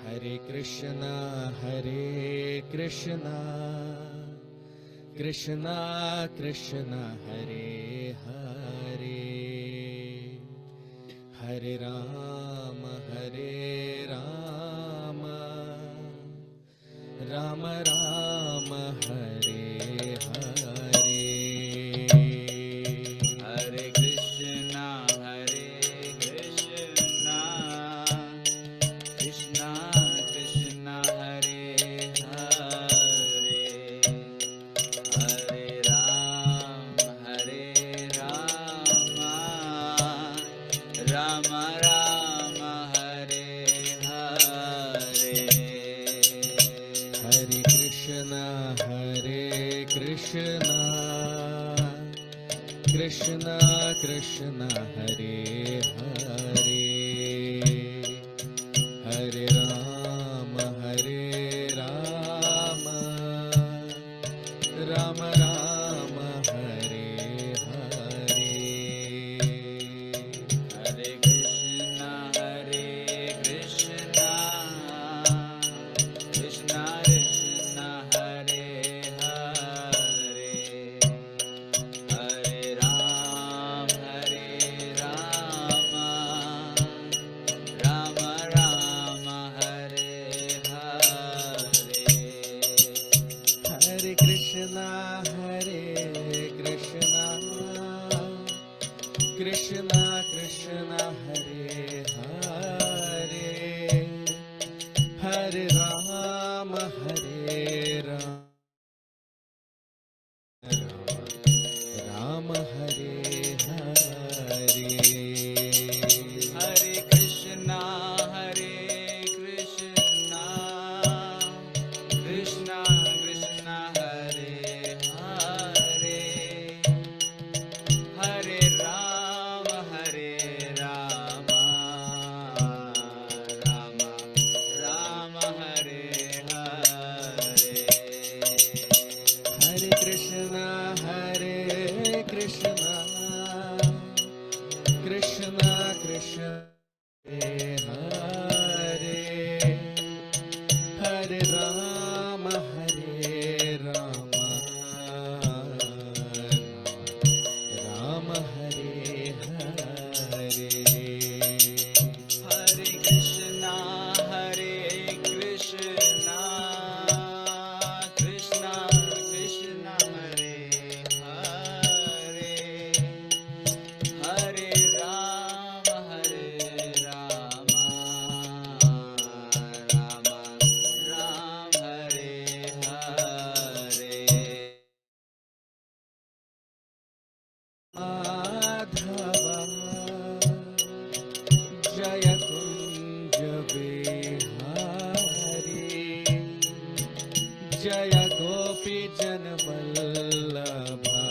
Hare Krishna, Krishna Krishna Hare Hare, Hare Rama, Rama Rama, Hare Hare. Hare Krishna, Krishna Krishna Hare Hare, Hare Rama, Rama Rama, Hare Hare. Hare Krishna, Krishna Krishna Hare Hare, Hare Rama, Rama Rama, Hare Hare. Hare Krishna, Krishna Krishna Hare Hare, Hare Rama, Rama Rama, Hare Hare. Hare Krishna, Krishna Krishna Hare Hare, Hare Rama, Rama Hare Hare. Hare Krishna, Krishna Krishna Hare Hare, Hare Rama, Rama Rama, Hare Hare. Hare Krishna, Krishna Krishna Hare Hare, Hare Rama, Rama Hare Hare. Hare Krishna, Krishna Krishna Hare Hare, Hare Rama, Rama Hare Hare. Madhava Jaya Kunja Bihari, Jaya Gopi Jana Vallabha,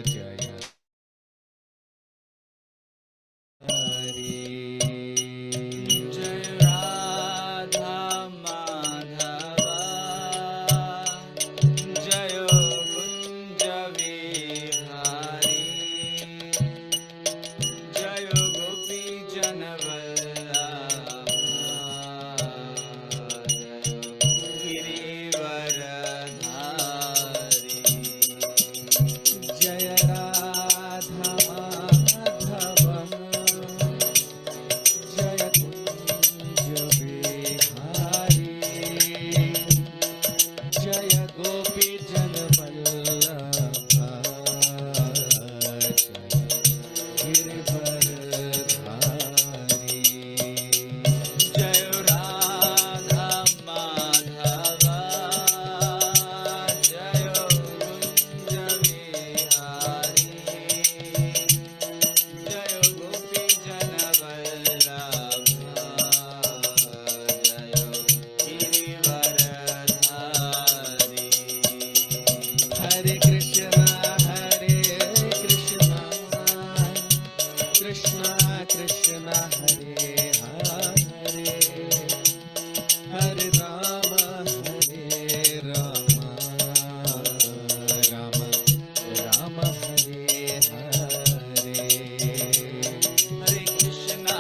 Jaya Hari. Jai Radha Madhava, Jai Kunja Vihari, Jai Gopi Jana Vallabha, Girivaradhari. Jaya Radha Madhava, Jaya Kunja Bihari, Jaya Gopi Jana Vallabha, Jaya Girivaradhari. Jai Radha Madhava, Jai Kunja Vihari, Jai Gopi Jana Vallabha, Jai Girivaradhari. Hare Krishna, Krishna Krishna Hare Hare, Hare Rama, Rama Rama Hare Hare. Hare Krishna,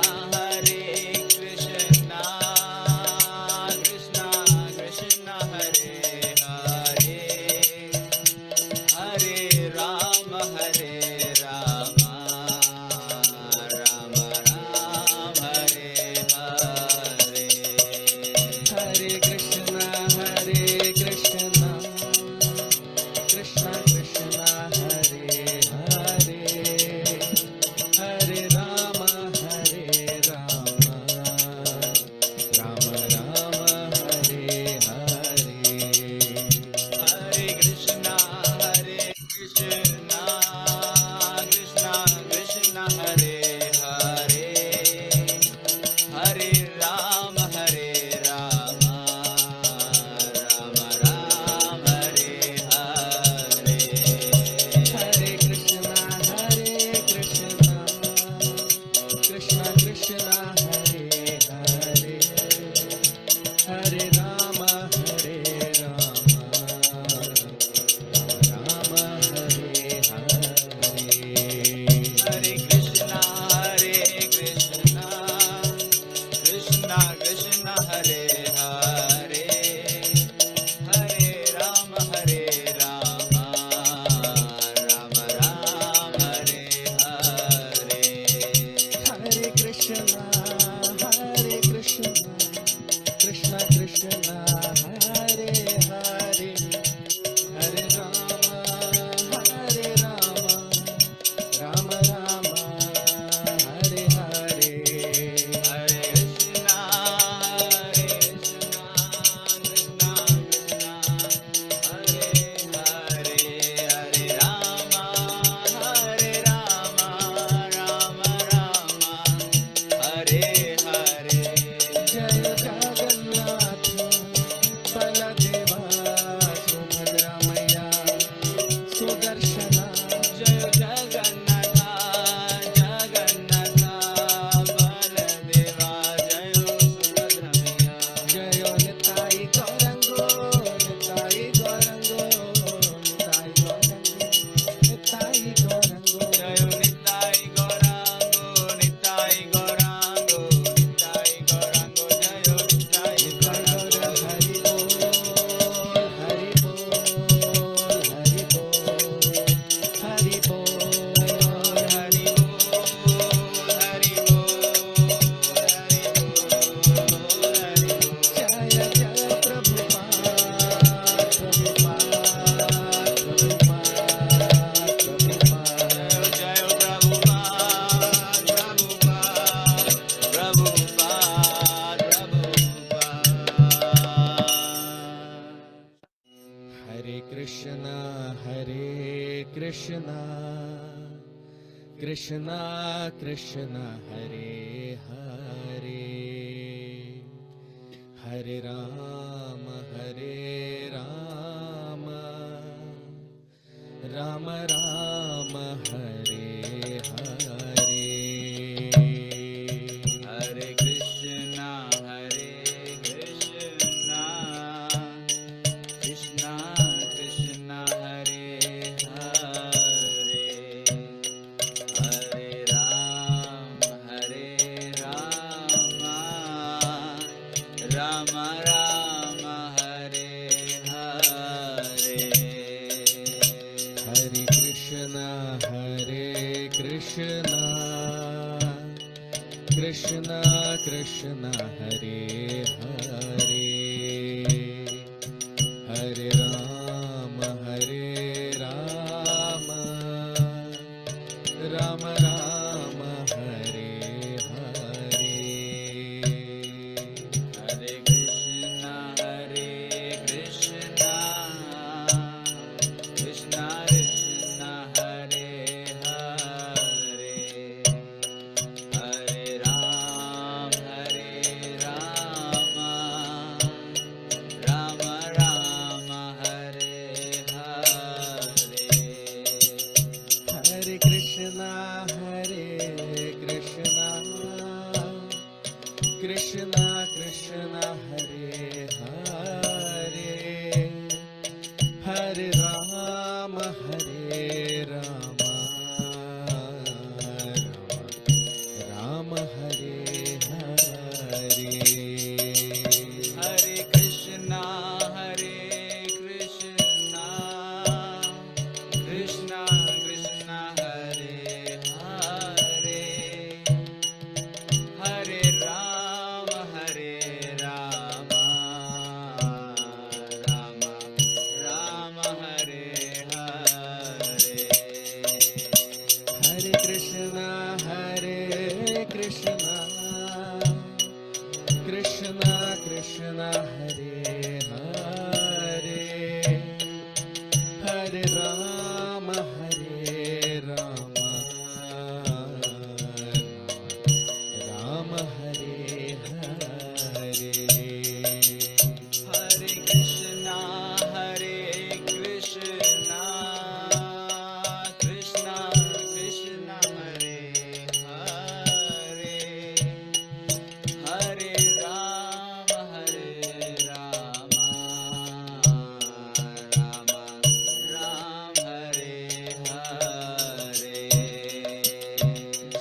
Krishna Krishna Krishna Krishna Hare Hare Hare Rama Rama Rama Hare Hare Hare Krishna Krishna Krishna Hare Hare Hare Rama Rama Rama Hare Hare Hare Krishna Krishna Krishna Hare Hare Hare Rama Rama Rama Hare Hare Hare Krishna Krishna Krishna Hare Hare Hare Rama Rama Rama Hare Hare Hare Krishna Krishna Krishna Hare Hare Hare Rama Rama Hare Hare Hare Krishna Krishna Krishna Hare Hare Hare Rama Rama Rama Hare Hare Hare Krishna Krishna Krishna Hare Hare Hare Rama Rama Hare Hare Hare Krishna Krishna Krishna Hare Hare Hare Rama Rama Ram Hare Hare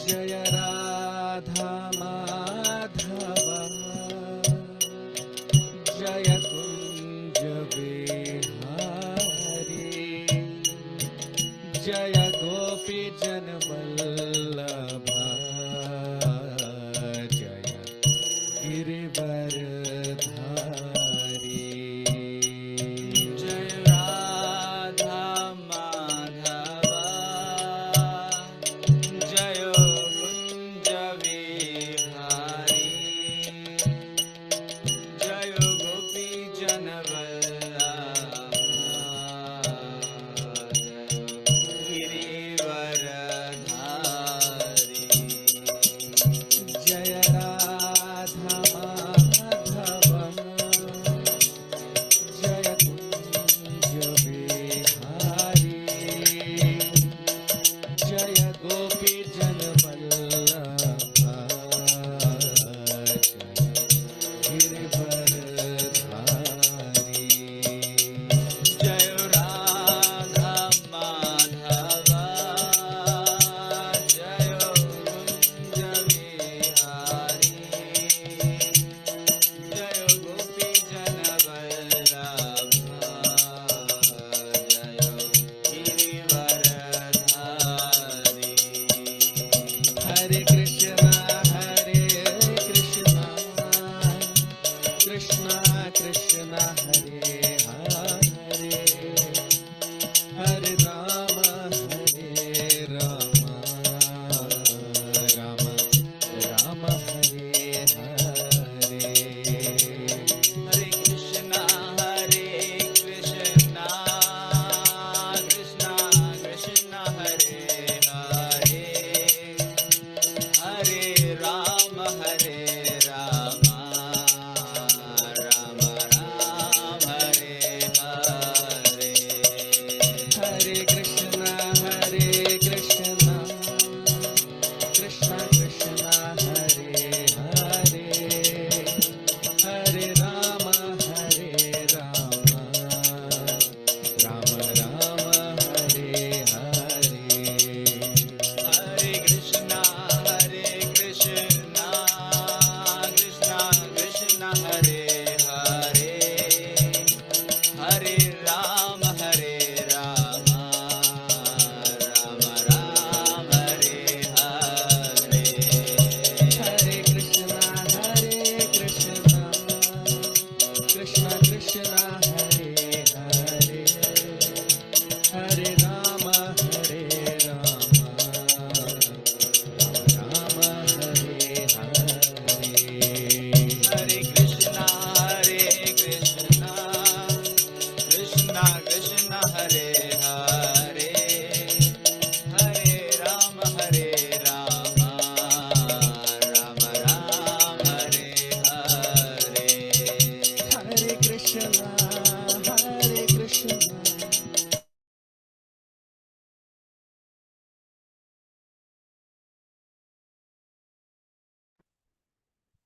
Jaya Radha Madhava Jaya Kunja Vihari Jaya Gopi Jana Vallabha Jaya Girivaradhari Jai Radha Madhava Jayo Kunja Vihari Jayo Gopi Jana Vallabha Girivaradhari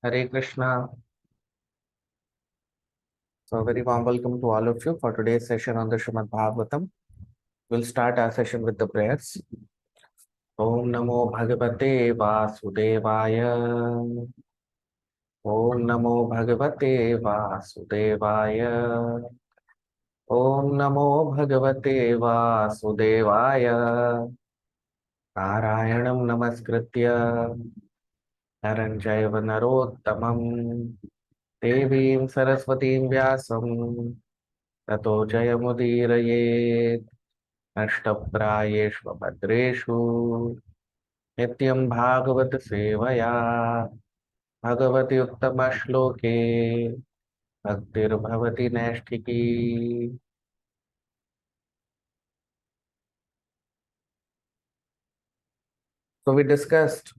Hare Krishna. So, a very warm welcome to all of you for today's session on the Srimad Bhagavatam. We'll start our session with the prayers. Om Namo Bhagavate Vasudevaya. Om Namo Bhagavate Vasudevaya. Om Namo Bhagavate Vasudevaya. Narayanam Namaskritya. Naran Chaiva Narottamam. Devim Saraswatim Vyasam. ततो जयमुदीरयेत् नष्टप्रायेषु भद्रेषु नित्यं भागवत सेवया भगवति उत्तमश्लोके भक्तिर्भवति नैष्ठिकी. So we discussed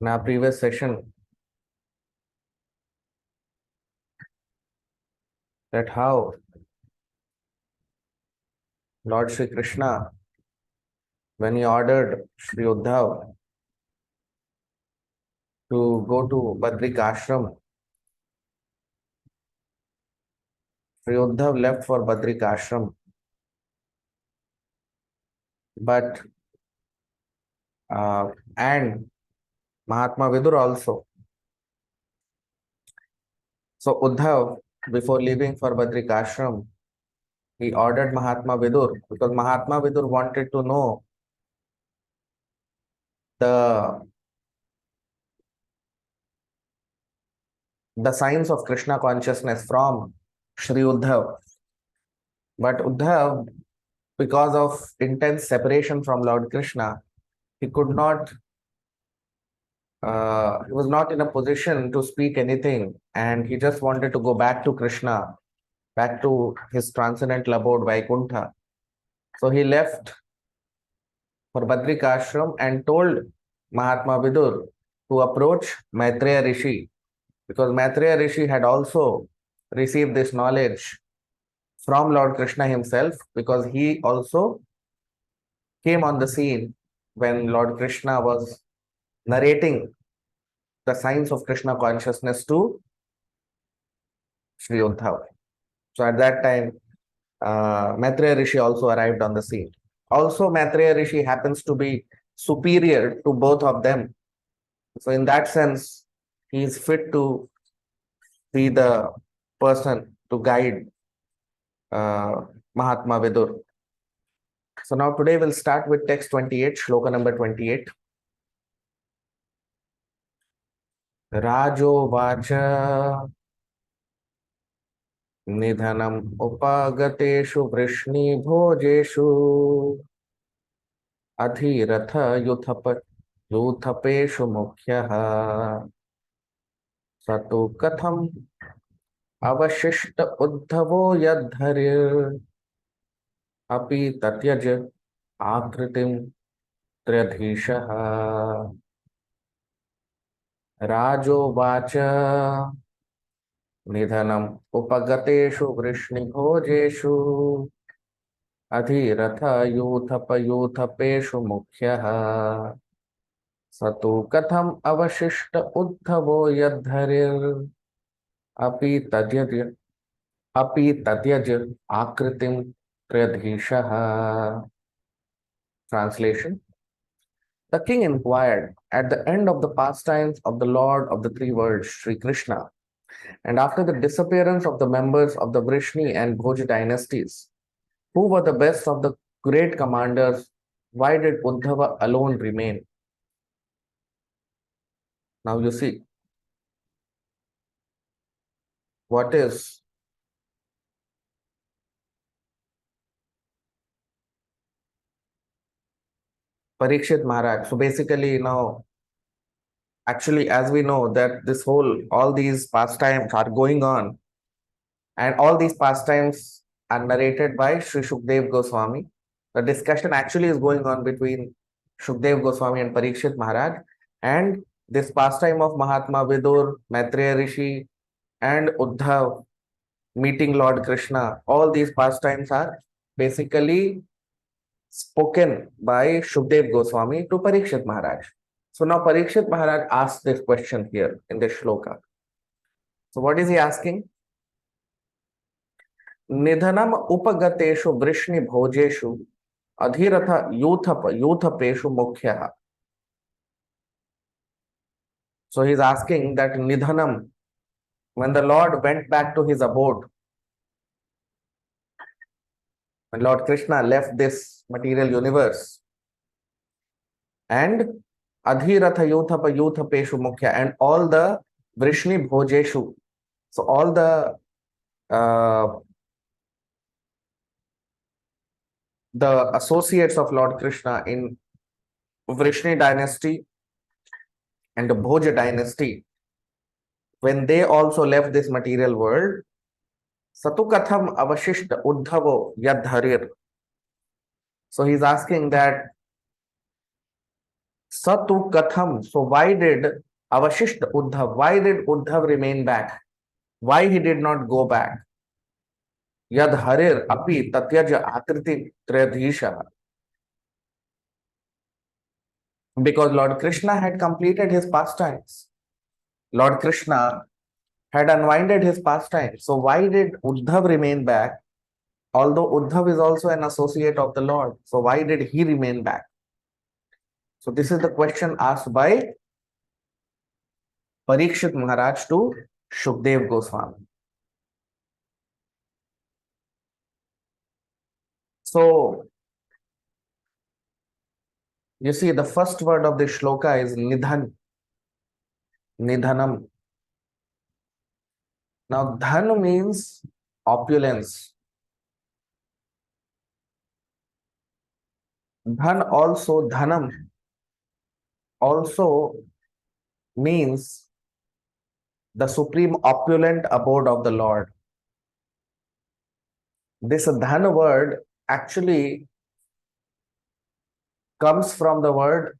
in our previous session that how Lord Shri Krishna, when he ordered Shri Uddhav to go to Badrik Ashram, Shri Uddhav left for Badrik Ashram, but and Mahatma Vidur also. So Uddhav, before leaving for Badrik Ashram, he ordered Mahatma Vidur because Mahatma Vidur wanted to know the signs of Krishna consciousness from Shri Uddhav. But Uddhav, because of intense separation from Lord Krishna, he could not, he was not in a position to speak anything, and he just wanted to go back to Krishna, back to his transcendental abode, Vaikuntha. So he left for Badrik Ashram and told Mahatma Vidur to approach Maitreya Rishi, because Maitreya Rishi had also received this knowledge from Lord Krishna himself, because he also came on the scene when Lord Krishna was narrating the signs of Krishna consciousness to Sri Uddhav. So at that time, Maitreya Rishi also arrived on the scene. Also, Maitreya Rishi happens to be superior to both of them. So in that sense, he is fit to be the person to guide Mahatma Vidur. So now today we'll start with text 28, shloka number 28. Rajo vacha nidhanam upagateshu vrishni bhojeshu adhiratha yuthapeshu mukhyah satu katham avashishta uddhavo yadharir api tatyaj akritim त्र्यधीशः. राजो watch निधनम उपगतेषु वृष्णिभोजेषु Adhiratha यूथपेषु मुख्यः सतु कथम अवशिष्ट उद्धवो यद्धरिर् अपि तत्यज आकृतिम त्र्यधीशः. Translation. The king inquired at the end of the pastimes of the Lord of the three worlds, Sri Krishna, and after the disappearance of the members of the Vrishni and Bhoj dynasties, who were the best of the great commanders, why did Uddhava alone remain? Now you see, what is Parikshit Maharaj? So basically, actually, as we know that all these pastimes are going on, and all these pastimes are narrated by Sri Shukdev Goswami. The discussion actually is going on between Shukdev Goswami and Parikshit Maharaj, and this pastime of Mahatma Vidur, Maitreya Rishi, and Uddhav meeting Lord Krishna, all these pastimes are basically spoken by Shukdev Goswami to Parikshit Maharaj. So now Parikshit Maharaj asked this question here in this shloka. So what is he asking? Nidhanam upagateshu vrishni bhojeshu adhiratha yuthapeshu mukhyaha. So he's asking that Nidhanam, when the Lord went back to his abode, when Lord Krishna left this material universe, and Adhiratha Yuthapeshu Mukhya, and all the Vrishni Bhojeshu, so all uh, the associates of Lord Krishna in Vrishni dynasty and the Bhoja dynasty, when they also left this material world, Satukatham Avashishta Uddhavo Yadharir. So he's asking that Satu Katham. So why did Avashishta Uddhav, why did Uddhav remain back? Why he did not go back? Yad Harir Api Tatyaja Akriti Triyadhisha. Because Lord Krishna had completed his pastimes. Lord Krishna had unwinded his pastimes. So why did Uddhav remain back? Although Uddhav is also an associate of the Lord. So why did he remain back? So this is the question asked by Parikshit Maharaj to Shukdev Goswami. So you see, the first word of this shloka is Nidhan, Nidhanam. Now, Dhan means opulence. Dhanam also means the supreme opulent abode of the Lord. This Dhan word actually comes from the word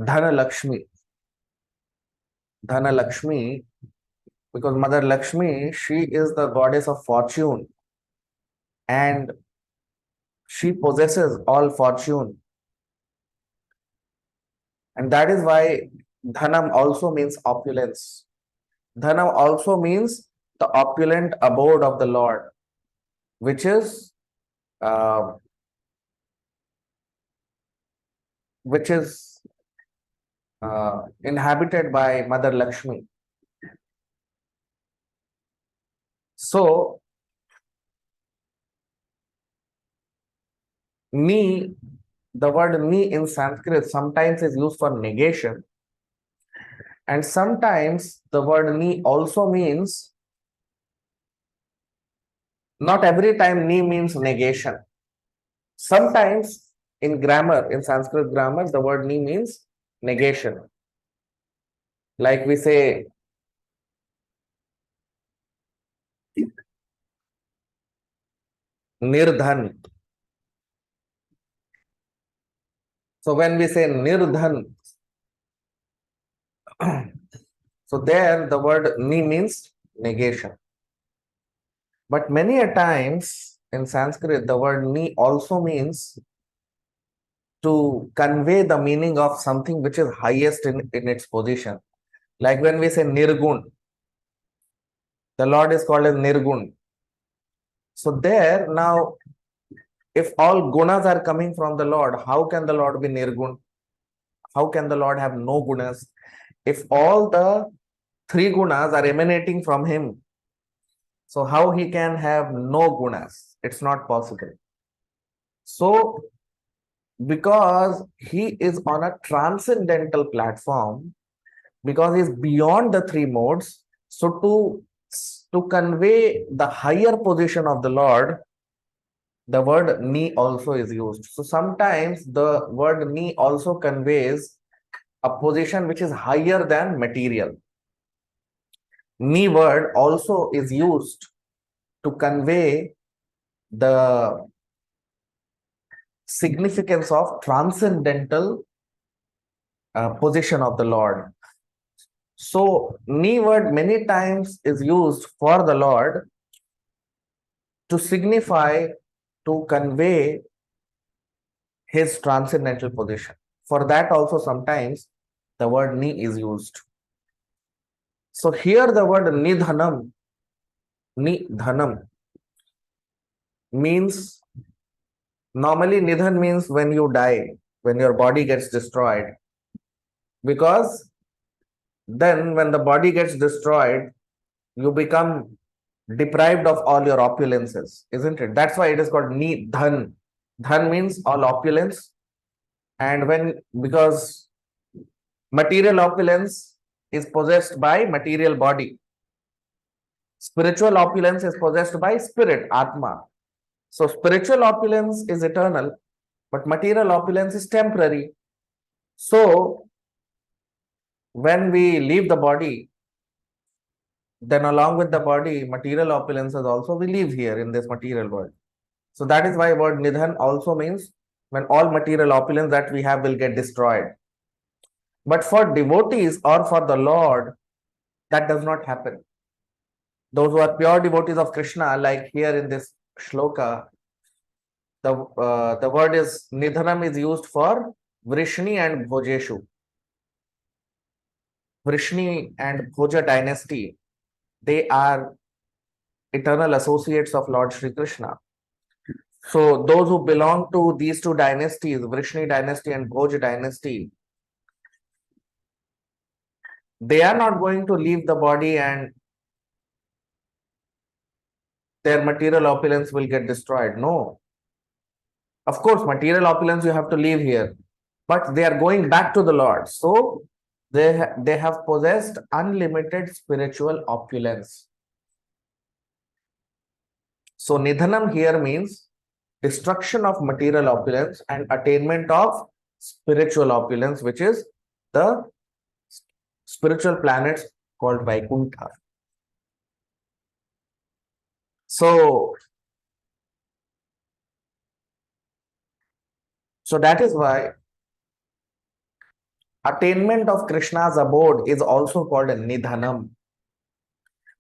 Dhana Lakshmi. Dhana Lakshmi, because Mother Lakshmi, she is the goddess of fortune and she possesses all fortune. And that is why Dhanam also means opulence. Dhanam also means the opulent abode of the Lord, which is uh, inhabited by Mother Lakshmi. So, ni, the word ni in Sanskrit sometimes is used for negation, and sometimes the word ni also means, not every time ni means negation. Sometimes in grammar, in Sanskrit grammar, the word ni means negation. Like we say, nirdhan. So when we say nirdhan, so there the word ni means negation. But many a times in Sanskrit, the word ni also means to convey the meaning of something which is highest in its position. Like when we say nirgun, the Lord is called as nirgun. So there now, if all gunas are coming from the Lord, how can the Lord be nirgun? How can the Lord have no gunas? If all the three gunas are emanating from him, so how he can have no gunas? It's not possible. So because he is on a transcendental platform, because he's beyond the three modes, so to convey the higher position of the Lord, the word ni also is used. So sometimes the word ni also conveys a position which is higher than material. Ni word also is used to convey the significance of transcendental position of the Lord. So ni word many times is used for the Lord to signify, to convey his transcendental position. For that also sometimes the word ni is used. So here the word nidhanam means, normally nidhan means when you die, when your body gets destroyed. Because then when the body gets destroyed, you become deprived of all your opulences, isn't it? That's why it is called nidhan. Dhan means all opulence. And because material opulence is possessed by material body, spiritual opulence is possessed by spirit, Atma. So spiritual opulence is eternal, but material opulence is temporary. So when we leave the body, then along with the body, material opulences also we live here in this material world. So that is why word nidhan also means when all material opulence that we have will get destroyed. But for devotees or for the Lord, that does not happen. Those who are pure devotees of Krishna, like here in this shloka, the word is nidhanam is used for Vrishni and Bhojeshu. Vrishni and Bhoja dynasty, they are eternal associates of Lord Shri Krishna. So those who belong to these two dynasties, Vrishni dynasty and Bhoj dynasty, they are not going to leave the body and their material opulence will get destroyed. No. Of course, material opulence you have to leave here, but they are going back to the Lord. So they have possessed unlimited spiritual opulence. So nidhanam here means destruction of material opulence and attainment of spiritual opulence, which is the spiritual planets called Vaikuntha. So that is why attainment of Krishna's abode is also called a nidhanam.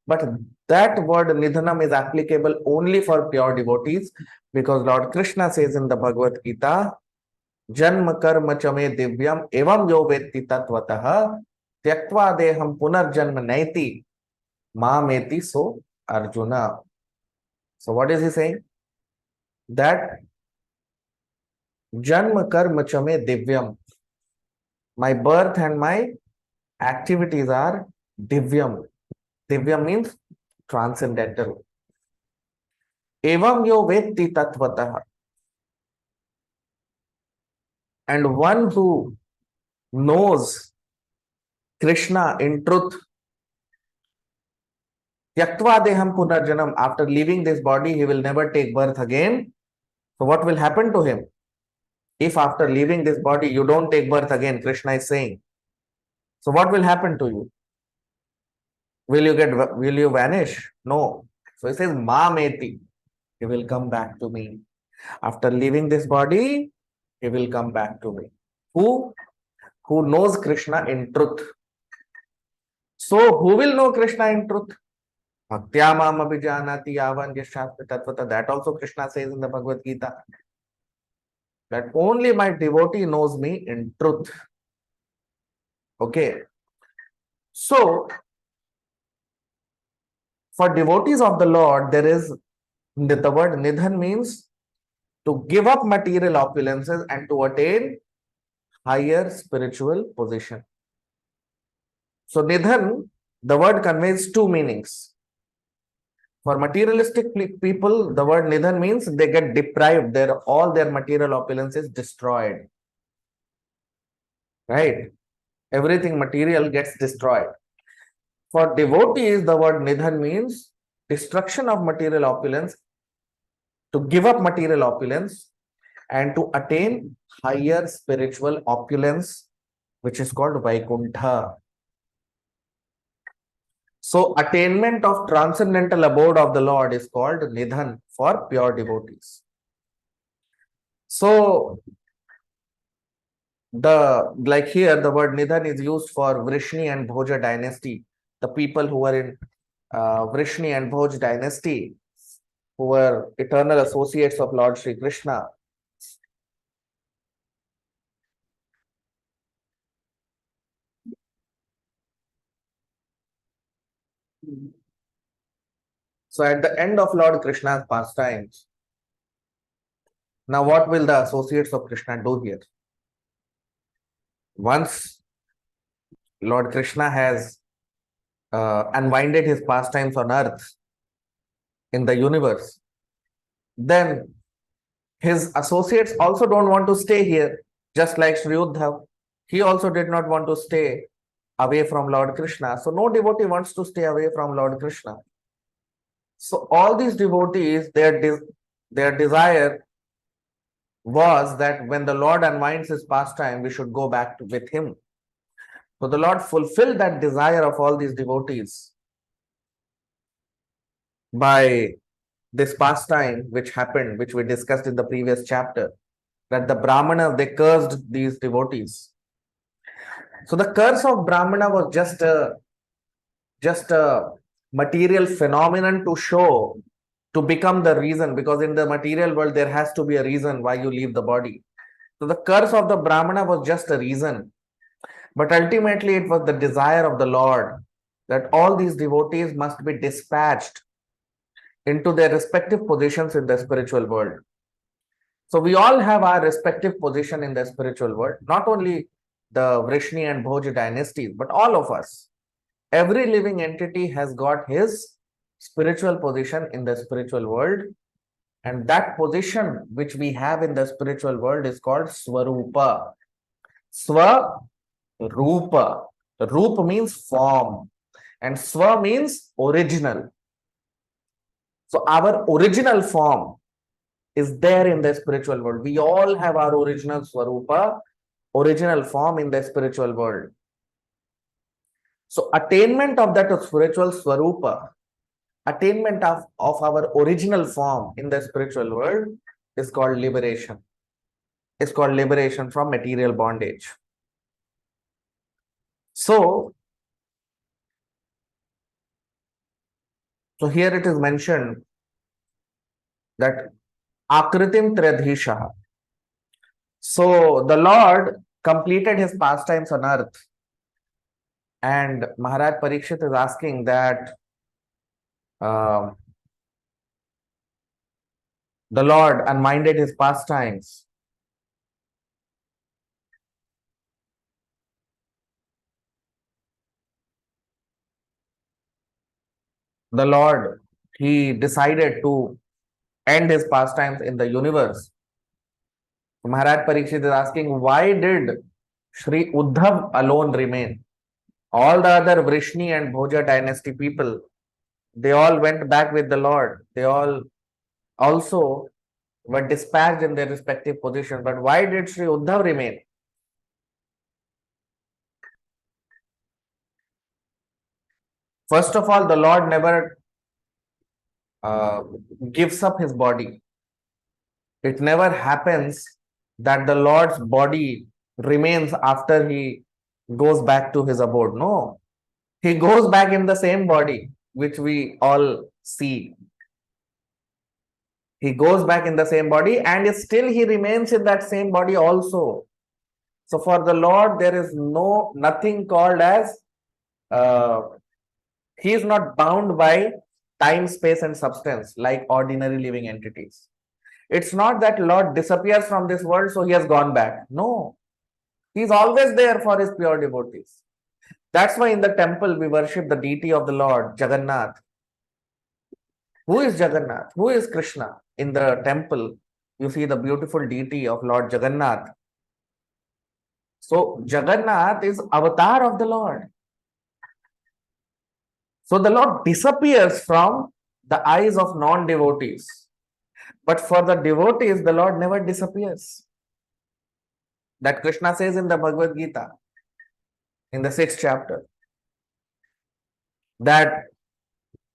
But that word nidhanam is applicable only for pure devotees, because Lord Krishna says in the Bhagavad Gita, Janma karma chame divyam evam yo vetti tatvatah tyaktva deham punarjanma naiti mameti so Arjuna. So what is he saying? That Janma karma chame divyam, my birth and my activities are divyam. Divyam means transcendental. Evam yo vetti tatvatah. And one who knows Krishna in truth, Tyaktva deham punarjanam, after leaving this body, he will never take birth again. So what will happen to him? If after leaving this body, you don't take birth again, Krishna is saying. So what will happen to you? Will you vanish? No. So he says, Mameti. He will come back to me. After leaving this body, he will come back to me. Who knows Krishna in truth. So who will know Krishna in truth? Bhaktyamam abhijanati yavan yashastra tatvata. That also Krishna says in the Bhagavad Gita. That only my devotee knows me in truth. Okay. So for devotees of the Lord, there is the word nidhan means to give up material opulences and to attain higher spiritual position. So nidhan, the word conveys two meanings. For materialistic people, the word nidhan means they get deprived. All their material opulence is destroyed. Right? Everything material gets destroyed. For devotees, the word nidhan means destruction of material opulence, to give up material opulence and to attain higher spiritual opulence, which is called Vaikuntha. So attainment of transcendental abode of the Lord is called nidhan for pure devotees. So like here, the word nidhan is used for Vrishni and Bhoja dynasty. The people who were in Vrishni and Bhoj dynasty, who were eternal associates of Lord Shri Krishna. So at the end of Lord Krishna's pastimes, now what will the associates of Krishna do here? Once Lord Krishna has unwinded his pastimes on earth, in the universe, then his associates also don't want to stay here, just like Sri Uddhav. He also did not want to stay away from Lord Krishna. So no devotee wants to stay away from Lord Krishna. So all these devotees, their desire was that when the Lord unwinds his pastime, we should go back with him. So the Lord fulfilled that desire of all these devotees by this pastime which happened, which we discussed in the previous chapter, that the Brahmana, they cursed these devotees. So the curse of Brahmana was just a material phenomenon to show, to become the reason, because in the material world there has to be a reason why you leave the body. So the curse of the Brahmana was just a reason, but ultimately it was the desire of the Lord that all these devotees must be dispatched into their respective positions in the spiritual world. So we all have our respective position in the spiritual world, not only the Vrishni and Bhoj dynasties, but all of us. Every living entity has got his spiritual position in the spiritual world. And that position which we have in the spiritual world is called Swarupa. Swarupa. Rupa means form and Swa means original. So our original form is there in the spiritual world. We all have our original Swarupa, original form in the spiritual world. So attainment of that spiritual Swarupa, attainment of our original form in the spiritual world is called liberation. It's called liberation from material bondage. So here it is mentioned that Akritim Tradhisha. So the Lord completed his pastimes on earth, and Maharaj Parikshit is asking that the Lord unminded his pastimes. The Lord, he decided to end his pastimes in the universe. Maharaj Parikshit is asking, why did Sri Uddhav alone remain? All the other Vrishni and Bhoja dynasty people, they all went back with the Lord. They all also were dispatched in their respective positions. But why did Sri Uddhav remain? First of all, the Lord never gives up his body. It never happens that the Lord's body remains after he goes back to his abode. No, he goes back in the same body which we all see. He goes back in the same body and still he remains in that same body also. So for the Lord, there is nothing called as he is not bound by time, space, and substance like ordinary living entities. It's not that Lord disappears from this world, so he has gone back. No, he is always there for his pure devotees. That's why in the temple we worship the deity of the Lord, Jagannath. Who is Jagannath? Who is Krishna? In the temple, you see the beautiful deity of Lord Jagannath. So Jagannath is avatar of the Lord. So the Lord disappears from the eyes of non-devotees. But for the devotees, the Lord never disappears. That Krishna says in the Bhagavad Gita, in the 6th chapter, that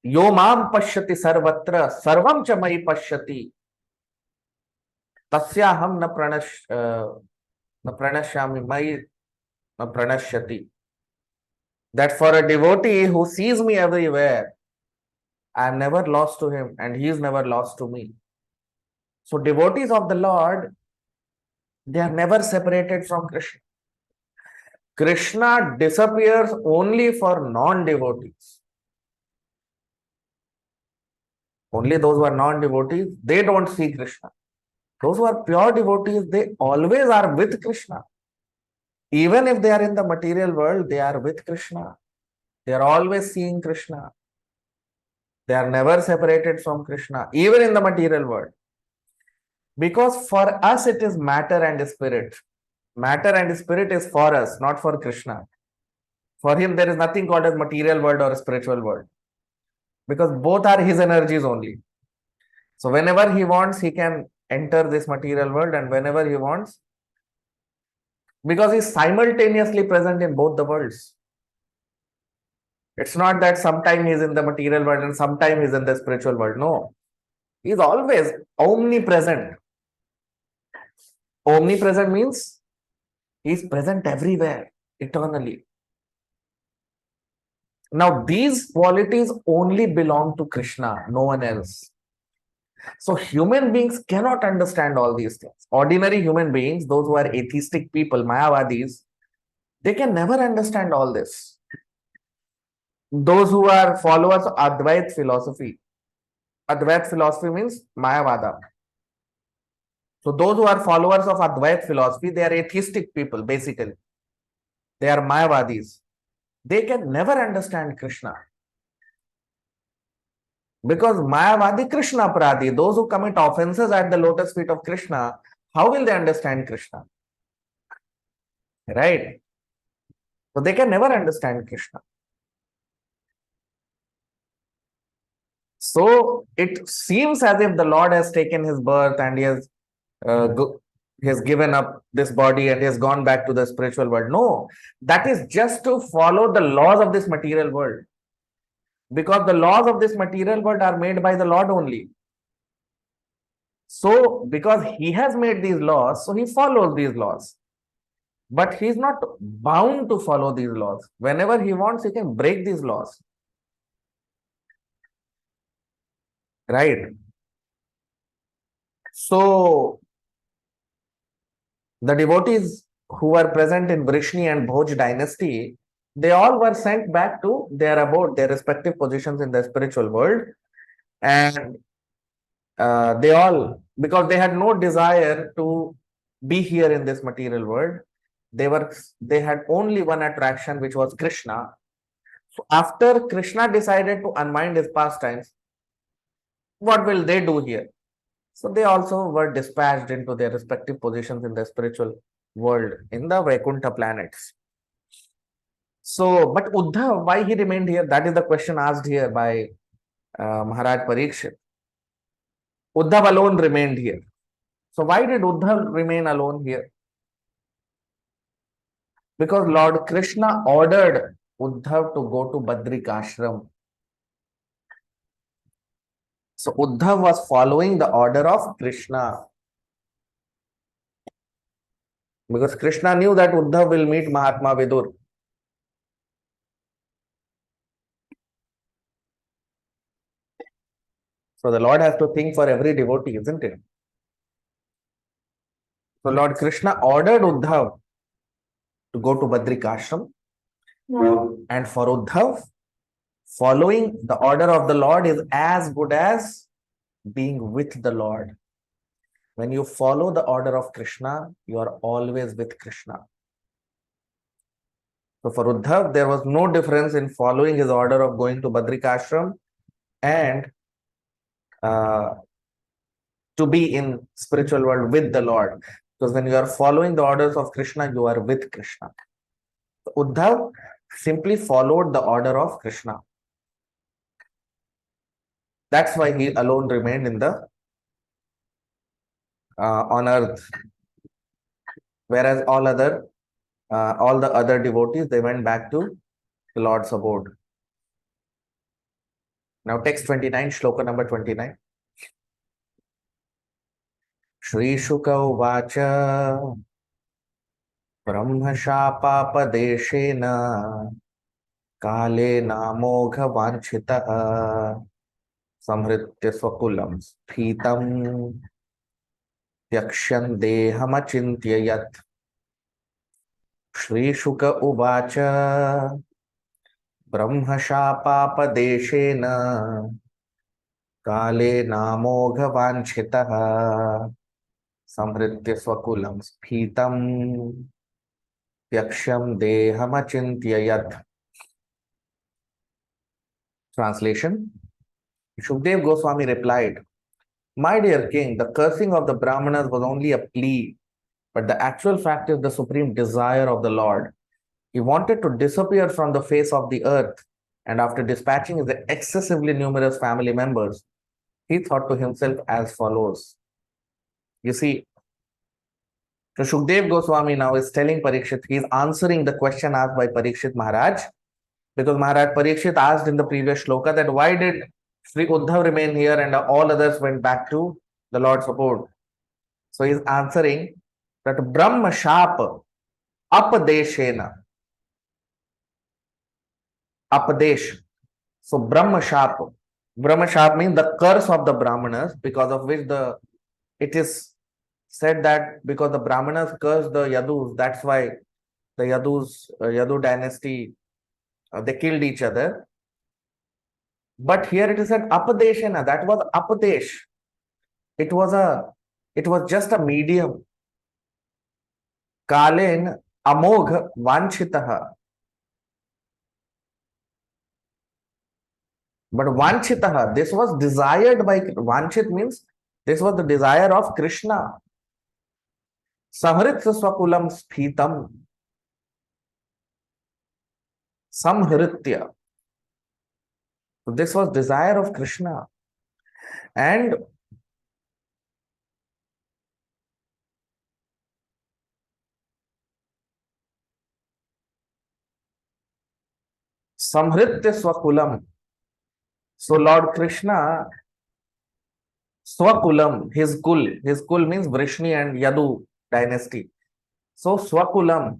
Yo mam pashyati sarvatra sarvam cha mai pashyati tasyaham na pranashyami mai na pranashyati. That for a devotee who sees me everywhere, I am never lost to him and he is never lost to me. So devotees of the Lord, they are never separated from Krishna. Krishna disappears only for non-devotees. Only those who are non-devotees, they don't see Krishna. Those who are pure devotees, they always are with Krishna. Even if they are in the material world, they are with Krishna. They are always seeing Krishna. They are never separated from Krishna, even in the material world. Because for us, it is matter and spirit. Matter and spirit is for us, not for Krishna. For him, there is nothing called as material world or spiritual world. Because both are his energies only. So whenever he wants, he can enter this material world, and whenever he wants, because he's simultaneously present in both the worlds. It's not that sometime he's in the material world and sometime he's in the spiritual world. No, he's always omnipresent. Omnipresent means he's present everywhere, eternally. Now, these qualities only belong to Krishna, no one else. So, human beings cannot understand all these things. Ordinary human beings, those who are atheistic people, Mayavadis, they can never understand all this. Those who are followers of Advait philosophy means Mayavada. So, those who are followers of Advait philosophy, they are atheistic people, basically. They are Mayavadis. They can never understand Krishna. Because Mayavadi Krishna Pradi, those who commit offenses at the lotus feet of Krishna, how will they understand Krishna? Right? So they can never understand Krishna. So it seems as if the Lord has taken his birth and he has given up this body and he has gone back to the spiritual world. No, that is just to follow the laws of this material world. Because the laws of this material world are made by the Lord only. So, because he has made these laws, so he follows these laws. But he is not bound to follow these laws. Whenever he wants, he can break these laws. Right? So, the devotees who were present in Vrishni and Bhoj dynasty, they all were sent back to their abode, their respective positions in the spiritual world. And they all, because they had no desire to be here in this material world, they had only one attraction, which was Krishna. So after Krishna decided to unwind his pastimes, what will they do here? So they also were dispatched into their respective positions in the spiritual world, in the Vaikuntha planets. So, but Uddhav, why he remained here? That is the question asked here by Maharaj Parikshit. Uddhav alone remained here. So why did Uddhav remain alone here? Because Lord Krishna ordered Uddhav to go to Badrik ashram. So Uddhav was following the order of Krishna. Because Krishna knew that Uddhav will meet Mahatma Vidur. So the Lord has to think for every devotee, isn't it? So Lord Krishna ordered Uddhav to go to Badrik ashram. And for Uddhav, following the order of the Lord is as good as being with the Lord. When you follow the order of Krishna, you are always with Krishna. So for Uddhav, there was no difference in following his order of going to Badrik ashram and to be in spiritual world with the Lord. Because when you are following the orders of Krishna, you are with Krishna. So Uddhav simply followed the order of Krishna. That's why he alone remained in the on earth, whereas all the other devotees, they went back to the Lord's abode. Now text 29, shloka number 29. Shri Shuka uvacha brahmashapāpadeshena kale namogha vanchitaha samhritya swakulam sphitam yakshan deham achintyayat. Shri Shuka uvacha brahmashapāpadeshena काले नामोघ वांछितः संहृत्य स्वकुलं स्फीतं त्यक्ष्यं देहमचिन्तयत्. Translation: Shukdev Goswami replied, "My dear king, the cursing of the Brahmanas was only a plea, but the actual fact is the supreme desire of the Lord. He wanted to disappear from the face of the earth, and after dispatching his excessively numerous family members, he thought to himself as follows." You see, so Shukdev Goswami now is telling Parikshit, he is answering the question asked by Parikshit Maharaj, because Maharaj Parikshit asked in the previous shloka that why did Sri Uddhav remain here and all others went back to the Lord's abode. So he is answering that Brahma Shapa Apadeshena. Apadesh. So Brahma Shapa. Brahma Shapa means the curse of the Brahmanas, because of which it is said that because the Brahmanas cursed the Yadus, that's why the Yadu dynasty, they killed each other. But here it is said Apadeshena, that was Apadesh. It was just a medium. Kalen Amogh Vanchitaha. But Vanchitaha, this was desired by Vanchit means this was the desire of Krishna. Samhritya Swakulam Sphitam. Samhritya. So this was desire of Krishna. And Samhritya Swakulam. So Lord Krishna, Swakulam, his kul means Vrishni and Yadu dynasty. So Swakulam,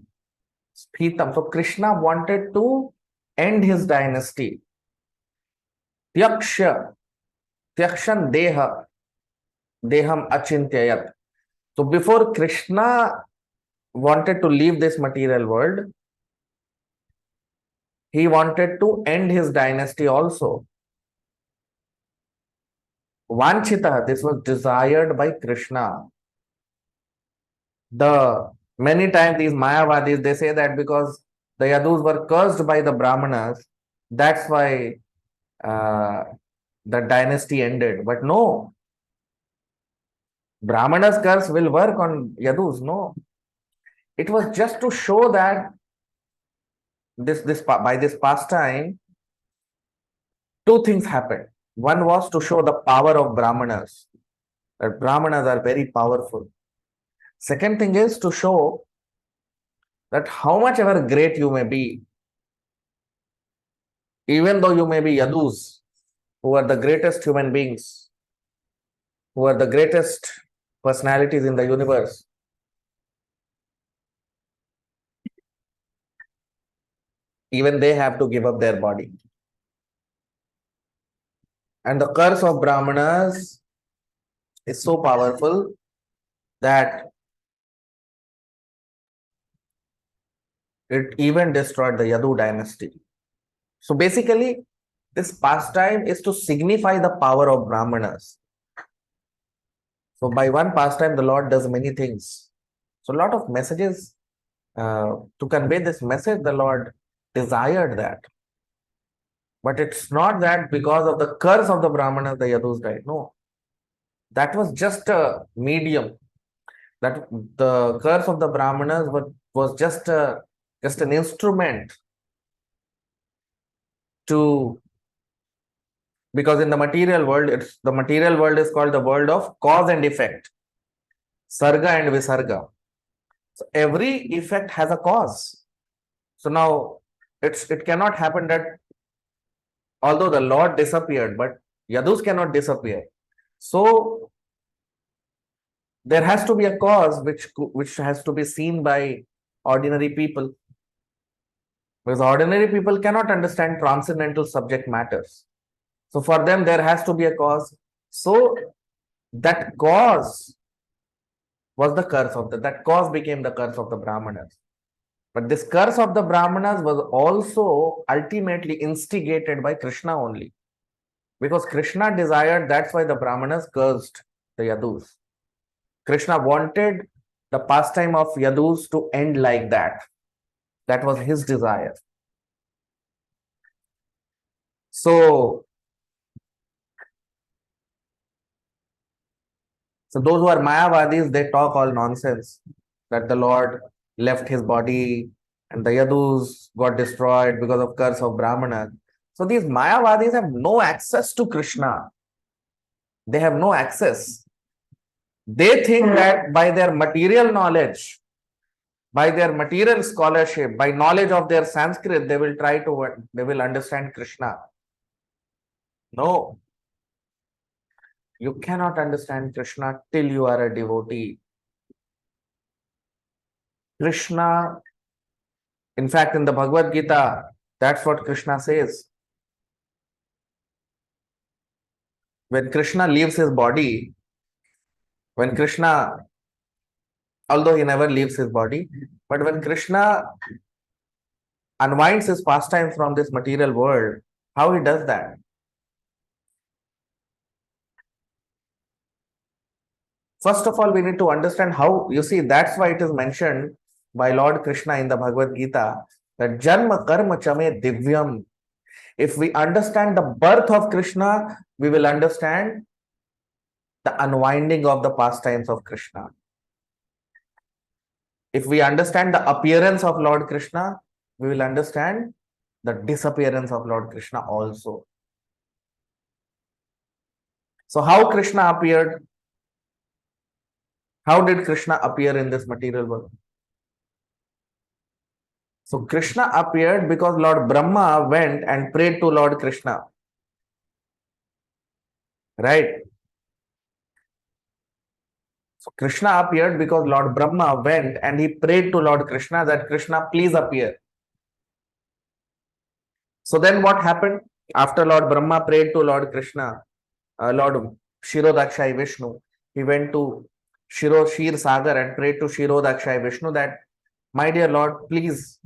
Sphitam. So Krishna wanted to end his dynasty. Tyaksha, Tyakshan Deha, Deham Achintyayat. So before Krishna wanted to leave this material world, he wanted to end his dynasty also. Vanchita, this was desired by Krishna. Many times these Mayavadis, they say that because the Yadus were cursed by the Brahmanas, that's why the dynasty ended. But no, Brahmanas' curse will work on Yadus. No, it was just to show that by this pastime, two things happened. One was to show the power of Brahmanas, that Brahmanas are very powerful. Second thing is to show that how much ever great you may be, even though you may be Yadus, who are the greatest human beings, who are the greatest personalities in the universe, even they have to give up their body. And the curse of Brahmanas is so powerful that it even destroyed the Yadu dynasty. So basically, this pastime is to signify the power of Brahmanas. So by one pastime, the Lord does many things. So a lot of messages, to convey this message, the Lord desired that. But it's not that because of the curse of the Brahmanas, the Yadus died. No. That was just a medium. That the curse of the Brahmanas was just an instrument to, because in the material world, the material world is called the world of cause and effect, sarga and visarga. So every effect has a cause. So now it cannot happen that although the Lord disappeared, but Yadus cannot disappear. So there has to be a cause which has to be seen by ordinary people, because ordinary people cannot understand transcendental subject matters. So for them, there has to be a cause. So that cause was the curse of that cause became the curse of the Brahmanas. But this curse of the Brahmanas was also ultimately instigated by Krishna only. Because Krishna desired, that's why the Brahmanas cursed the Yadus. Krishna wanted the pastime of Yadus to end like that. That was his desire. So, those who are Mayavadis, they talk all nonsense that the Lord left his body and the Yadus got destroyed because of curse of Brahmana. So these Mayavadis have no access to Krishna. They have no access. They think that by their material knowledge, by their material scholarship, by knowledge of their Sanskrit, they will understand Krishna. No, you cannot understand Krishna till you are a devotee. Krishna, in fact, in the Bhagavad Gita, that's what Krishna says. When Krishna leaves his body, when Krishna, although he never leaves his body, but when Krishna unwinds his pastime from this material world, how he does that? First of all, we need to understand how, you see, that's why it is mentioned by Lord Krishna in the Bhagavad Gita that Janma Karma Chame Divyam. If we understand the birth of Krishna, we will understand the unwinding of the pastimes of Krishna. If we understand the appearance of Lord Krishna, we will understand the disappearance of Lord Krishna also. So how Krishna appeared? How did Krishna appear in this material world? So Krishna appeared because Lord Brahma went and prayed to Lord Krishna. Right? So Krishna appeared because Lord Brahma went and he prayed to Lord Krishna that Krishna, please appear. So then what happened? After Lord Brahma prayed to Lord Krishna, Lord Shirodakshai Vishnu, he went to Shir Sagar and prayed to Shirodakshai Vishnu that, my dear Lord, please,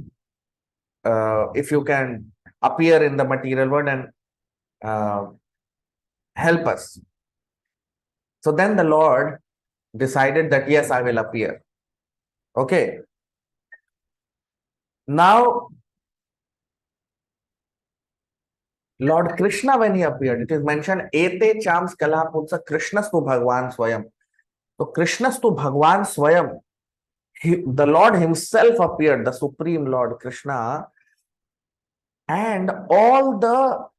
if you can appear in the material world and help us. So then the Lord decided that, yes, I will appear. Okay. Now, Lord Krishna, when he appeared, it is mentioned, Ete Chams Kala Putsa Krishnastu Bhagwan Swayam. So Krishnastu Bhagwan Swayam, the Lord himself appeared, the Supreme Lord Krishna, and all the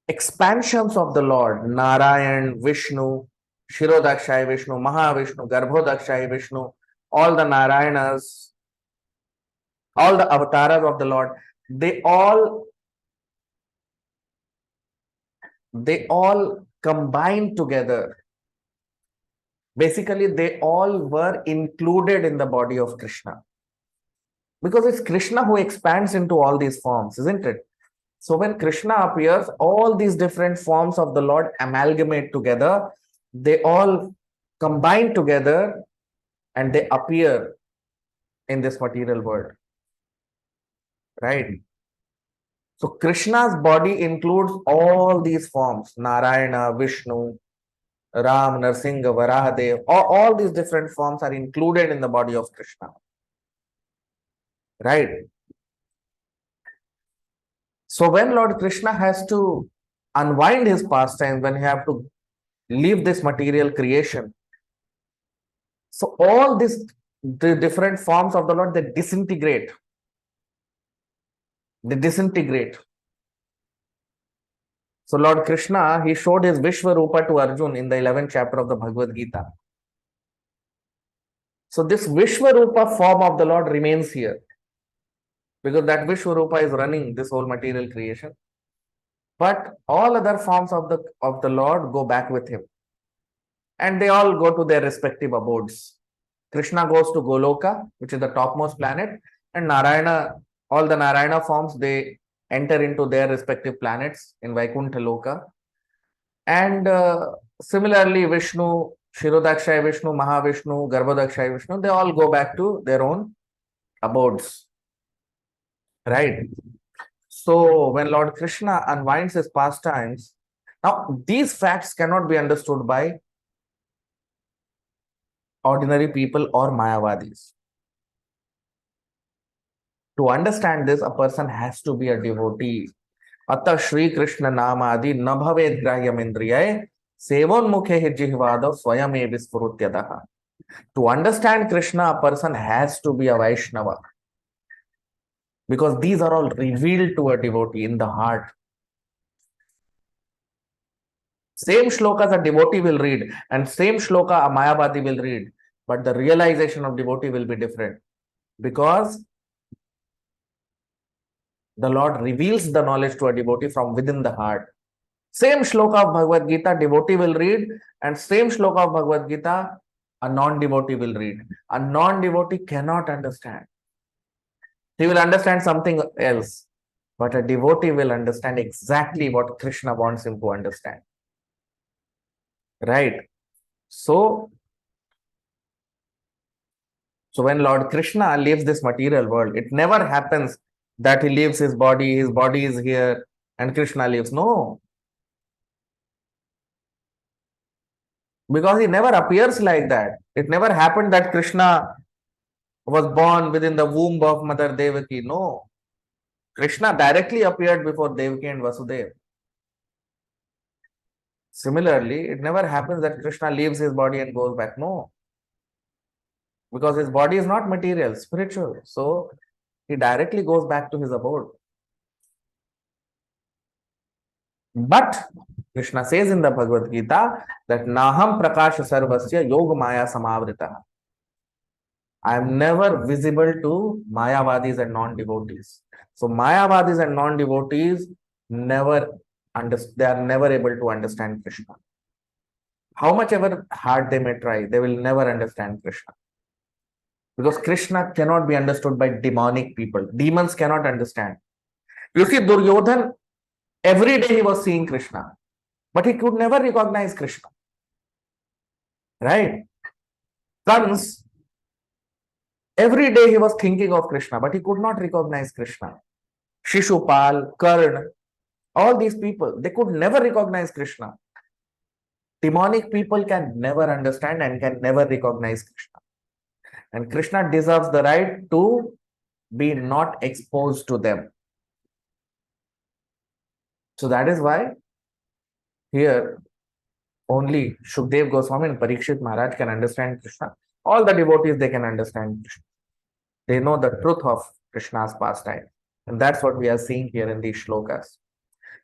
expansions of the Lord, Narayan, Vishnu, Shirodakshai Vishnu, Mahavishnu, Garbhodakshai Vishnu, all the Narayanas, all the avatars of the Lord, they all combined together. Basically, they all were included in the body of Krishna. Because it's Krishna who expands into all these forms, isn't it? So when Krishna appears, all these different forms of the Lord amalgamate together. They all combine together and they appear in this material world. Right? So Krishna's body includes all these forms, Narayana, Vishnu, Ram, Narsinga, Varahadev, all these different forms are included in the body of Krishna. Right? So when Lord Krishna has to unwind his pastime, when he have to leave this material creation, so all the different forms of the Lord, they disintegrate. They disintegrate. So Lord Krishna, he showed his Vishwarupa to Arjun in the 11th chapter of the Bhagavad Gita. So this Vishwarupa form of the Lord remains here, because that Vishwarupa is running this whole material creation. But all other forms of the Lord go back with him. And they all go to their respective abodes. Krishna goes to Goloka, which is the topmost planet, and Narayana, all the Narayana forms, they enter into their respective planets in Vaikuntha Loka. And similarly, Vishnu, Shirodakshai Vishnu, Mahavishnu, Garbhodakshai Vishnu, they all go back to their own abodes. Right? So when Lord Krishna unwinds his pastimes, now these facts cannot be understood by ordinary people or Mayavadis. To understand this, a person has to be a devotee. Atta Shri Krishna Namadi न भवेद ग्राह्यम इंद्रिय सेवोन्मुखे हि जिह्वादौ स्वयमेव स्फुरत्यतः. To understand Krishna, a person has to be a Vaishnava, because these are all revealed to a devotee in the heart. Same shlokas a devotee will read and same shloka a Mayavadi will read, but the realization of devotee will be different, because the Lord reveals the knowledge to a devotee from within the heart. Same shloka of Bhagavad Gita devotee will read, and same shloka of Bhagavad Gita a non-devotee will read. A non-devotee cannot understand. He will understand something else, but a devotee will understand exactly what Krishna wants him to understand. Right? So when Lord Krishna leaves this material world, it never happens that he leaves his body is here, and Krishna leaves. No, because he never appears like that. It never happened that Krishna was born within the womb of Mother Devaki. No, Krishna directly appeared before Devaki and Vasudeva. Similarly, it never happens that Krishna leaves his body and goes back. No, because his body is not material, spiritual. So he directly goes back to his abode. But Krishna says in the Bhagavad Gita that Naham Prakasha Sarvasya Yoga Maya Samavrita. I am never visible to Mayavadis and non-devotees. So Mayavadis and non-devotees they are never able to understand Krishna. How much ever hard they may try, they will never understand Krishna. Because Krishna cannot be understood by demonic people. Demons cannot understand. You see, Duryodhan, every day he was seeing Krishna, but he could never recognize Krishna. Right? Kans, every day he was thinking of Krishna, but he could not recognize Krishna. Shishupal, Karna, all these people, they could never recognize Krishna. Demonic people can never understand and can never recognize Krishna. And Krishna deserves the right to be not exposed to them. So that is why here only Shukdev Goswami and Parikshit Maharaj can understand Krishna. All the devotees, they can understand Krishna. They know the truth of Krishna's pastime. And that's what we are seeing here in these shlokas.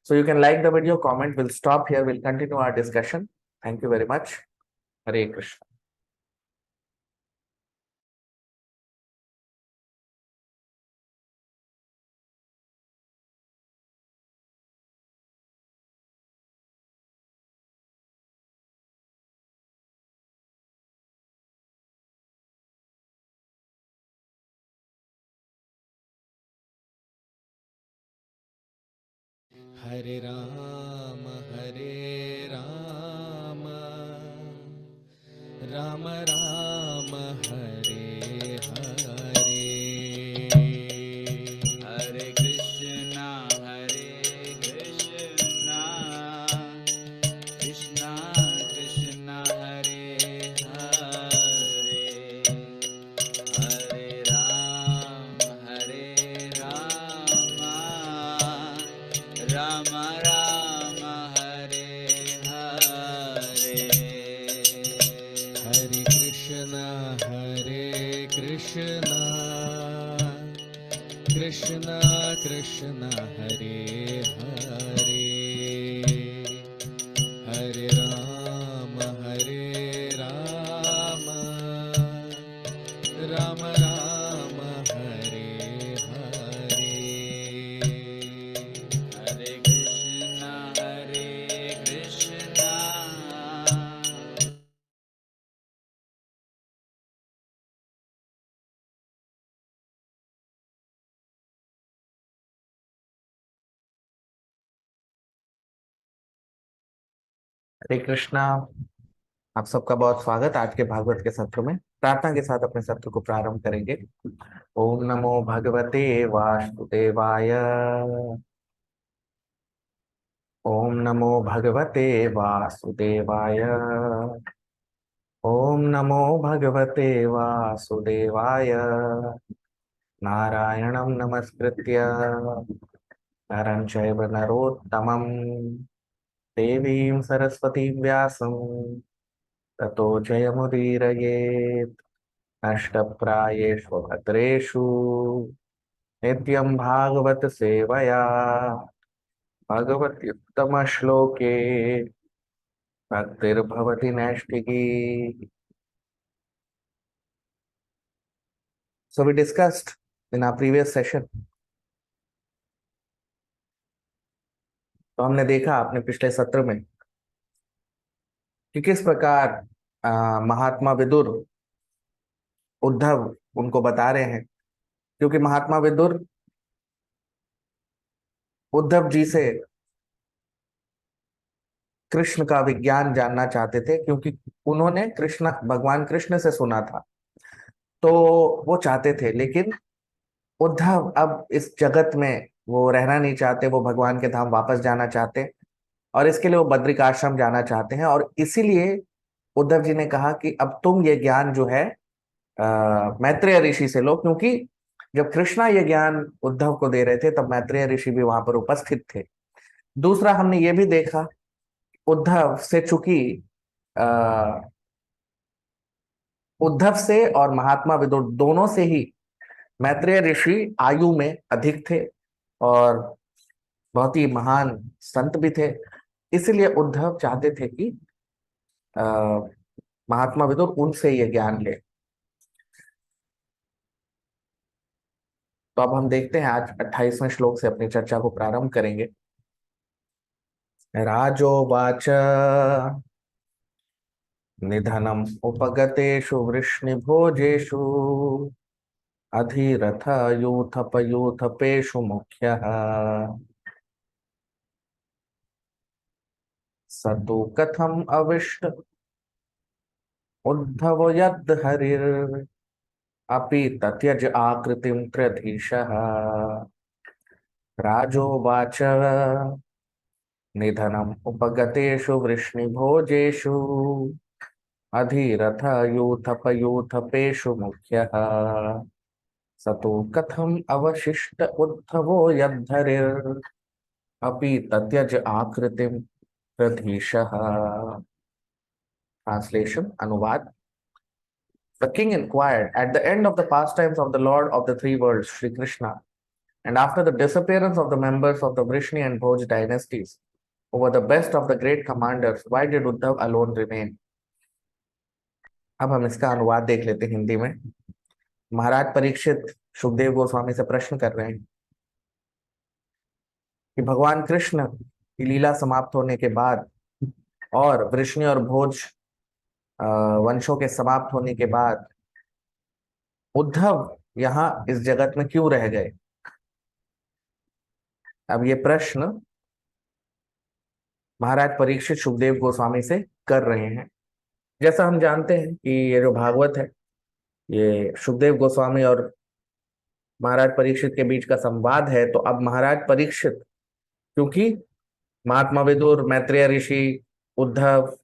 So you can like the video, comment. We'll stop here. We'll continue our discussion. Thank you very much. Hare Krishna. Hare Rama, Rama Rama, Hare Hare. Hare Krishna, Krishna Krishna, Hare Hare, Hare Rama, Rama Rama, Hare Hare. Hare Krishna, Krishna Krishna, Hare Hare. Hare Rama, Rama Rama, Hare Hare. Hare Krishna, Hare Krishna. हरे कृष्णा. आप सबका बहुत स्वागत आज के भागवत के सत्र में. प्रार्थना के साथ अपने सत्र को प्रारंभ करेंगे। ओम नमो भगवते वासुदेवाय। ओम नमो भगवते वासुदेवाय। ओम नमो भगवते वासुदेवाय। नारायणं नमस्कृत्य नरं चैव नरोत्तमं देवीं सरस्वतीं व्यासं ततो जयमुदीरयेत्। नष्टप्रायेषु भद्रेषु नित्यं भागवत सेवया भगवत्युत्तमश्लोके भक्तिर्भवति नैष्ठिकी। So we discussed in our previous session, तो हमने देखा अपने पिछले सत्र में कि किस प्रकार महात्मा विदुर उद्धव उनको बता रहे हैं, क्योंकि महात्मा विदुर उद्धव जी से कृष्ण का विज्ञान जानना चाहते थे, क्योंकि उन्होंने कृष्ण भगवान कृष्ण से सुना था, तो वो चाहते थे। लेकिन उद्धव अब इस जगत में वो रहना नहीं चाहते, वो भगवान के धाम वापस जाना चाहते हैं, और इसके लिए वो बद्रिक आश्रम जाना चाहते हैं। और इसीलिए उद्धव जी ने कहा कि अब तुम ये ज्ञान जो है मैत्रेय ऋषि से लो, क्योंकि जब कृष्णा ये ज्ञान उद्धव को दे रहे थे तब मैत्रेय ऋषि भी वहां पर उपस्थित थे। दूसरा हमने ये भी देखा, उद्धव से चूंकि अ, उद्धव से और महात्मा विदुर दोनों से ही मैत्रेय ऋषि आयु में अधिक थे और बहुत ही महान संत भी थे। इसलिए उद्धव चाहते थे कि अ, महात्मा विदुर उनसे ये ज्ञान ले। तो अब हम देखते हैं, आज 28वें श्लोक से अपनी चर्चा को प्रारंभ करेंगे। राजोवाच निधनम उपगतेषु वृष्णिभोजेषु अधिरथ यूथपयूथपेषु मुख्यः स तु कथम अविष्ट उद्धव यद् हरिर् अपि तत्यज आकृतिं त्र्यधीशः। राजोवाच निधनम उपगतेषु वृष्णिभोजेषु अधिरथ यूथपयूथपेषु मुख्यः स तु कथम अवशिष्ट उद्धवो यद्धरिर् अपि तत्यज आकृतिम प्रधीशः। ट्रांसलेशन अनुवाद। The king inquired at the end of the pastimes of the Lord of the three worlds, Sri Krishna, and after the disappearance of the members of the Vrishni and Bhoj dynasties, who were the best of the great commanders, why did Uddhav alone remain? अब हम इसका अनुवाद देख लेते हैं हिंदी में। महाराज परीक्षित सुखदेव गोस्वामी से प्रश्न कर रहे हैं कि भगवान कृष्ण की लीला समाप्त होने के बाद और वृष्णि और भोज वंशों के समाप्त होने के बाद उद्धव यहाँ इस जगत में क्यों रह गए। अब ये प्रश्न महाराज परीक्षित सुखदेव गोस्वामी से कर रहे हैं। जैसा हम जानते हैं कि ये जो भागवत है, ये सुखदेव गोस्वामी और महाराज परीक्षित के बीच का संवाद है। तो अब महाराज परीक्षित, क्योंकि महात्मा विदुर, मैत्रेय ऋषि, उद्धव,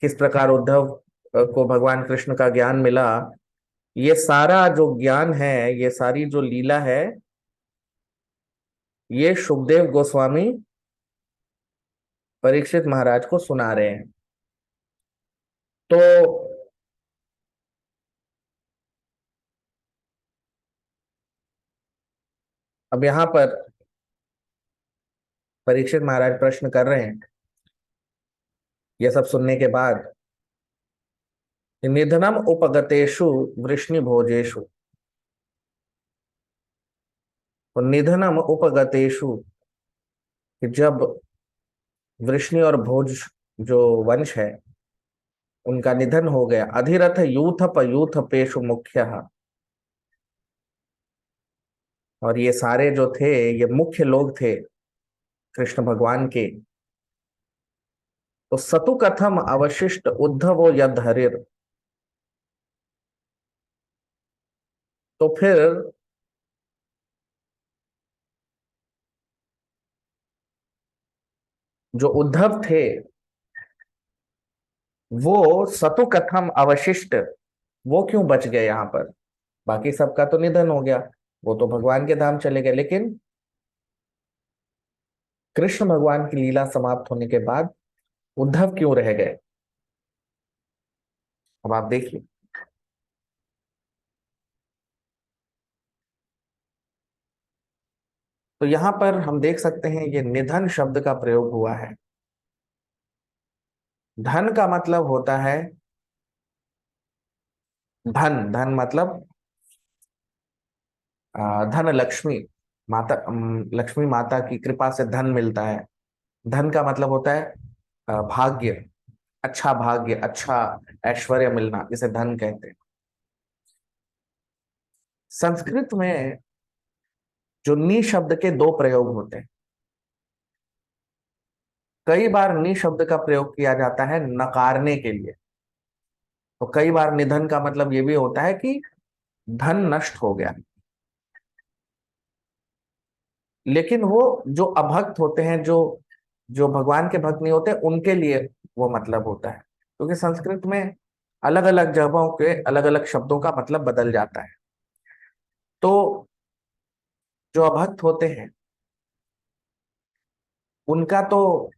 किस प्रकार उद्धव को भगवान कृष्ण का ज्ञान मिला, ये सारा जो ज्ञान है, ये सारी जो लीला है, ये सुखदेव गोस्वामी परीक्षित महाराज को सुना रहे हैं। तो अब यहां पर परीक्षित महाराज प्रश्न कर रहे हैं यह सब सुनने के बाद, निधनम उपगतेषु वृष्णि भोजेषु। तो निधनम उपगतेषु, कि जब वृष्णि और भोज जो वंश है उनका निधन हो गया, अधिरथ यूथप यूथपेषु मुख्यः, और ये सारे जो थे ये मुख्य लोग थे कृष्ण भगवान के। तो सतु कथम अवशिष्ट उद्धवो यद हरिर, तो फिर जो उद्धव थे वो सतु कथम अवशिष्ट, वो क्यों बच गए यहाँ पर? बाकी सबका तो निधन हो गया, वो तो भगवान के धाम चले गए, लेकिन कृष्ण भगवान की लीला समाप्त होने के बाद उद्धव क्यों रह गए? अब आप देखिए, तो यहां पर हम देख सकते हैं ये निधन शब्द का प्रयोग हुआ है। धन का मतलब होता है धन, धन मतलब धन लक्ष्मी, माता लक्ष्मी माता की कृपा से धन मिलता है। धन का मतलब होता है भाग्य, अच्छा भाग्य, अच्छा ऐश्वर्य मिलना, इसे धन कहते हैं। संस्कृत में जो नी शब्द के दो प्रयोग होते हैं। कई बार नी शब्द का प्रयोग किया जाता है नकारने के लिए, तो कई बार निधन का मतलब ये भी होता है कि धन नष्ट हो गया। लेकिन वो जो अभक्त होते हैं, जो जो भगवान के भक्त नहीं होते, उनके लिए वो मतलब होता है, क्योंकि संस्कृत में अलग अलग जगहों के अलग अलग शब्दों का मतलब बदल जाता है। तो जो अभक्त होते हैं उनका तो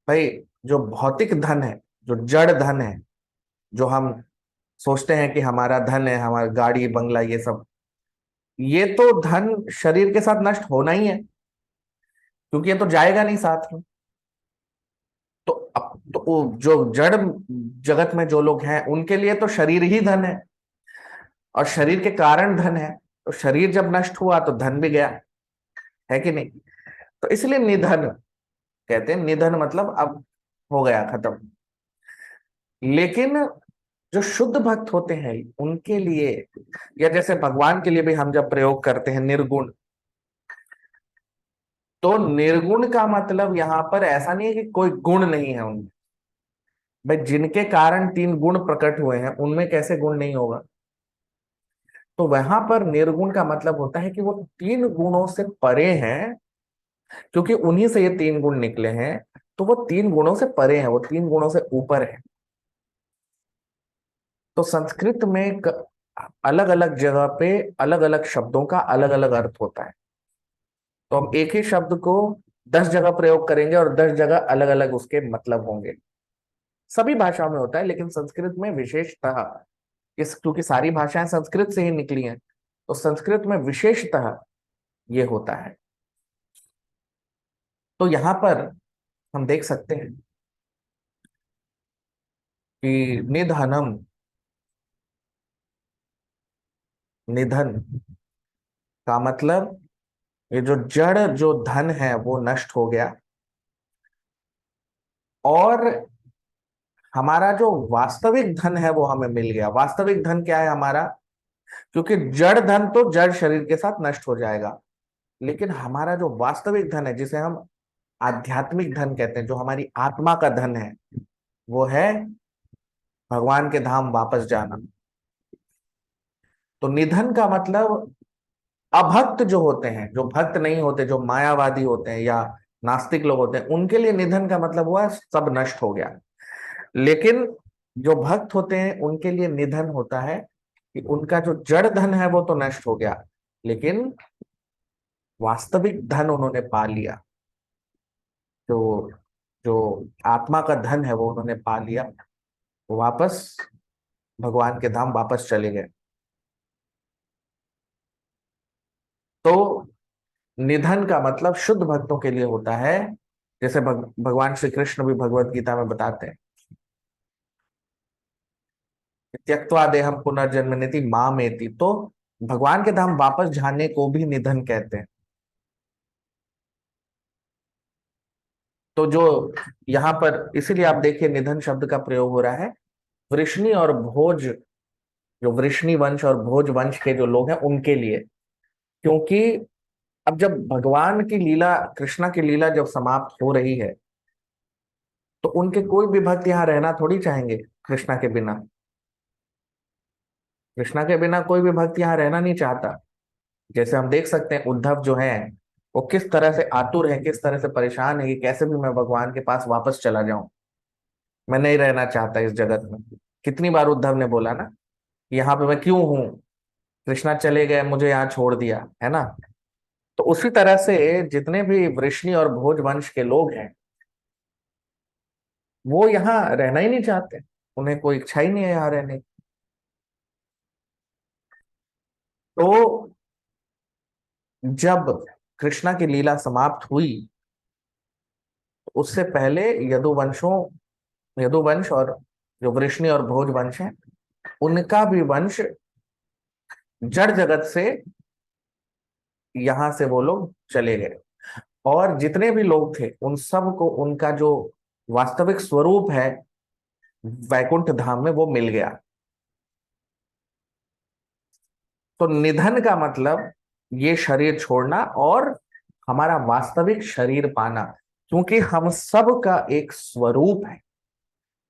भाई, जो भौतिक धन है, जो जड़ धन है, जो हम सोचते हैं कि हमारा धन है, हमारा गाड़ी बंगला ये सब, ये तो धन शरीर के साथ नष्ट होना ही है, क्योंकि ये तो जाएगा नहीं साथ में। तो अब तो वो जो जड़ जगत में जो लोग हैं उनके लिए तो शरीर ही धन है, और शरीर के कारण धन है। तो शरीर जब नष्ट हुआ तो धन भी गया, है कि नहीं? तो इसलिए निधन कहते हैं। निधन मतलब अब हो गया, खत्म। लेकिन जो शुद्ध भक्त होते हैं उनके लिए, या जैसे भगवान के लिए भी हम जब प्रयोग करते हैं निर्गुण, तो निर्गुण का मतलब यहां पर ऐसा नहीं है कि कोई गुण नहीं है उनमें। भाई जिनके कारण तीन गुण प्रकट हुए हैं उनमें कैसे गुण नहीं होगा? तो वहां पर निर्गुण का मतलब होता है कि वो तीन गुणों से परे हैं, क्योंकि उन्हीं से ये तीन गुण निकले हैं। तो वो तीन गुणों से परे हैं, वो तीन गुणों से ऊपर है। तो संस्कृत में अलग अलग जगह पे अलग अलग शब्दों का अलग अलग अर्थ होता है। तो हम एक ही शब्द को 10 जगह प्रयोग करेंगे और 10 जगह अलग अलग उसके मतलब होंगे। सभी भाषाओं में होता है, लेकिन संस्कृत में विशेषतः, इस क्योंकि सारी भाषाएं संस्कृत से ही निकली हैं, तो संस्कृत में विशेषतः ये होता है। तो यहां पर हम देख सकते हैं कि निधनम, निधन का मतलब ये जो जड़ जो धन है वो नष्ट हो गया, और हमारा जो वास्तविक धन है वो हमें मिल गया। वास्तविक धन क्या है हमारा? क्योंकि जड़ धन तो जड़ शरीर के साथ नष्ट हो जाएगा, लेकिन हमारा जो वास्तविक धन है, जिसे हम आध्यात्मिक धन कहते हैं, जो हमारी आत्मा का धन है, वो है भगवान के धाम वापस जाना। तो निधन का मतलब अभक्त जो होते हैं, जो भक्त नहीं होते, जो मायावादी होते हैं या नास्तिक लोग होते हैं, उनके लिए निधन का मतलब हुआ सब नष्ट हो गया। लेकिन जो भक्त होते हैं उनके लिए निधन होता है कि उनका जो जड़ धन है वो तो नष्ट हो गया, लेकिन वास्तविक धन उन्होंने पा लिया। जो जो आत्मा का धन है वो उन्होंने पा लिया, वो वापस भगवान के धाम वापस चले गए। तो निधन का मतलब शुद्ध भक्तों के लिए होता है, जैसे भगवान श्री कृष्ण भी भगवत गीता में बताते हैं, त्यक्त्वा देहम पुनर्जन्मनिति मामेति। तो भगवान के धाम वापस जाने को भी निधन कहते हैं। तो जो यहाँ पर इसीलिए आप देखिए निधन शब्द का प्रयोग हो रहा है वृष्णि और भोज, जो वृष्णि वंश और भोज वंश के जो लोग हैं उनके लिए। क्योंकि अब जब भगवान की लीला, कृष्णा की लीला जब समाप्त हो रही है, तो उनके कोई भी भक्त यहाँ रहना थोड़ी चाहेंगे कृष्णा के बिना। कृष्णा के बिना कोई भी भक्त यहाँ रहना नहीं चाहता। जैसे हम देख सकते हैं उद्धव जो है, वो किस तरह से आतुर है, किस तरह से परेशान है कि कैसे भी मैं भगवान के पास वापस चला जाऊं, मैं नहीं रहना चाहता इस जगत में। कितनी बार उद्धव ने बोला ना, कि यहाँ पे मैं क्यों हूँ, कृष्णा चले गए, मुझे यहाँ छोड़ दिया, है ना। तो उसी तरह से जितने भी वृष्णि और भोज वंश के लोग हैं, वो यहाँ रहना ही नहीं चाहते, उन्हें कोई इच्छा ही नहीं है यहाँ रहने की। तो जब कृष्णा की लीला समाप्त हुई, तो उससे पहले यदुवंश और जो वृष्णि और भोज वंश है, उनका भी वंश जड़ जगत से यहाँ से वो लोग चले गए। और जितने भी लोग थे उन सब को उनका जो वास्तविक स्वरूप है वैकुंठ धाम में, वो मिल गया। तो निधन का मतलब ये शरीर छोड़ना और हमारा वास्तविक शरीर पाना, क्योंकि हम सब का एक स्वरूप है।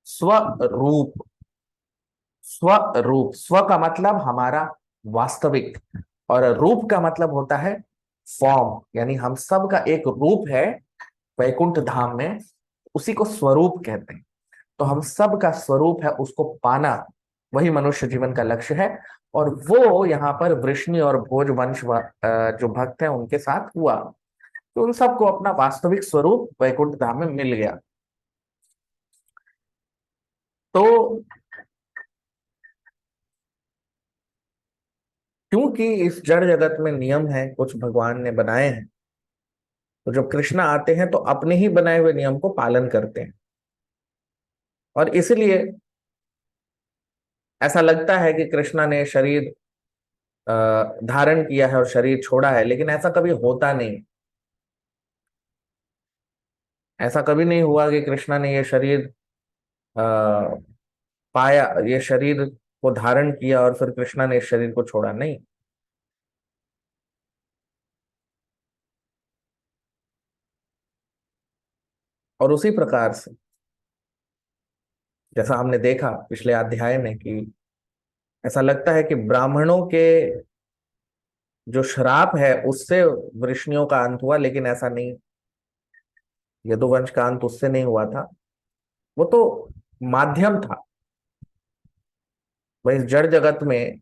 स्वरूप, स्वरूप, स्व का मतलब हमारा वास्तविक, और रूप का मतलब होता है फॉर्म, यानी हम सब का एक रूप है वैकुंठ धाम में, उसी को स्वरूप कहते हैं। तो हम सब का स्वरूप है, उसको पाना, वही मनुष्य जीवन का लक्ष्य है। और वो यहाँ पर वृष्णि और भोज वंश जो भक्त हैं उनके साथ हुआ, तो उन सबको अपना वास्तविक स्वरूप वैकुंठ धाम में मिल गया। तो क्योंकि इस जड़ जगत में नियम है, कुछ भगवान ने बनाए हैं, तो जब कृष्ण आते हैं तो अपने ही बनाए हुए नियम को पालन करते हैं। और इसलिए ऐसा लगता है कि कृष्णा ने शरीर धारण किया है और शरीर छोड़ा है, लेकिन ऐसा कभी होता नहीं। ऐसा कभी नहीं हुआ कि कृष्णा ने ये शरीर आ, पाया, ये शरीर को धारण किया और फिर कृष्णा ने इस शरीर को छोड़ा, नहीं। और उसी प्रकार से जैसा हमने देखा पिछले अध्याय में कि ऐसा लगता है कि ब्राह्मणों के जो श्राप है उससे वृष्णियों का अंत हुआ, लेकिन ऐसा नहीं। यदुवंश का अंत उससे नहीं हुआ था, वो तो माध्यम था। वह इस जड़ जगत में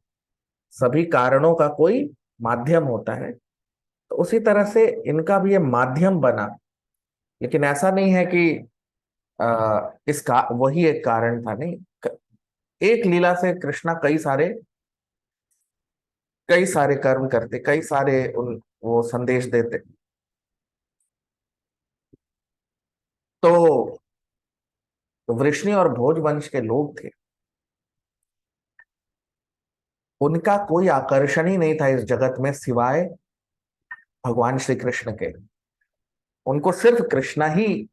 सभी कारणों का कोई माध्यम होता है, तो उसी तरह से इनका भी ये माध्यम बना। लेकिन ऐसा नहीं है कि इसका वही एक कारण था, नहीं। एक लीला से कृष्णा कई सारे कर्म करते, कई सारे उन वो संदेश देते। तो वृष्णि और भोज वंश के लोग थे, उनका कोई आकर्षण ही नहीं था इस जगत में सिवाय भगवान श्री कृष्ण के। उनको सिर्फ कृष्णा ही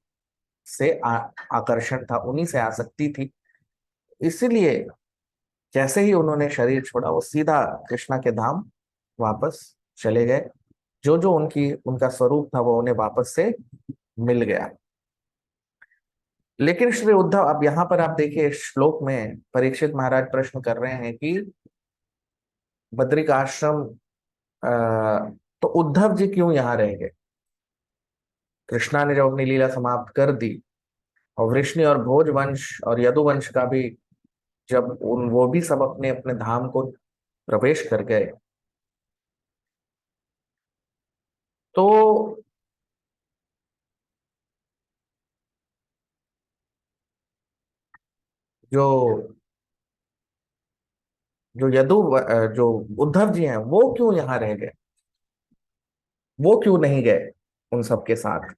से आकर्षण था, उन्हीं से आसक्ति थी। इसलिए जैसे ही उन्होंने शरीर छोड़ा, वो सीधा कृष्णा के धाम वापस चले गए। जो जो उनका स्वरूप था वो उन्हें वापस से मिल गया। लेकिन श्री उद्धव, अब यहाँ पर आप देखिए श्लोक में परीक्षित महाराज प्रश्न कर रहे हैं कि बद्रिक आश्रम, तो उद्धव जी क्यों यहाँ रह गए? कृष्णा ने जब अपनी लीला समाप्त कर दी, और वृष्णि और भोज वंश और यदुवंश का भी जब वो भी सब अपने अपने धाम को प्रवेश कर गए, तो जो जो उद्धव जी हैं वो क्यों यहाँ रह गए, वो क्यों नहीं गए उन सबके साथ?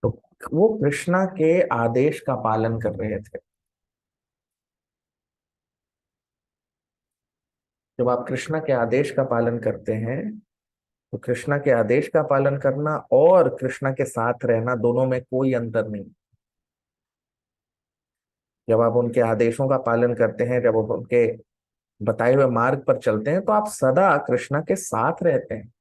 तो वो कृष्णा के आदेश का पालन कर रहे थे। जब आप कृष्णा के आदेश का पालन करते हैं, तो कृष्णा के आदेश का पालन करना और कृष्णा के साथ रहना, दोनों में कोई अंतर नहीं। जब आप उनके आदेशों का पालन करते हैं, जब आप उनके बताए हुए मार्ग पर चलते हैं, तो आप सदा कृष्णा के साथ रहते हैं।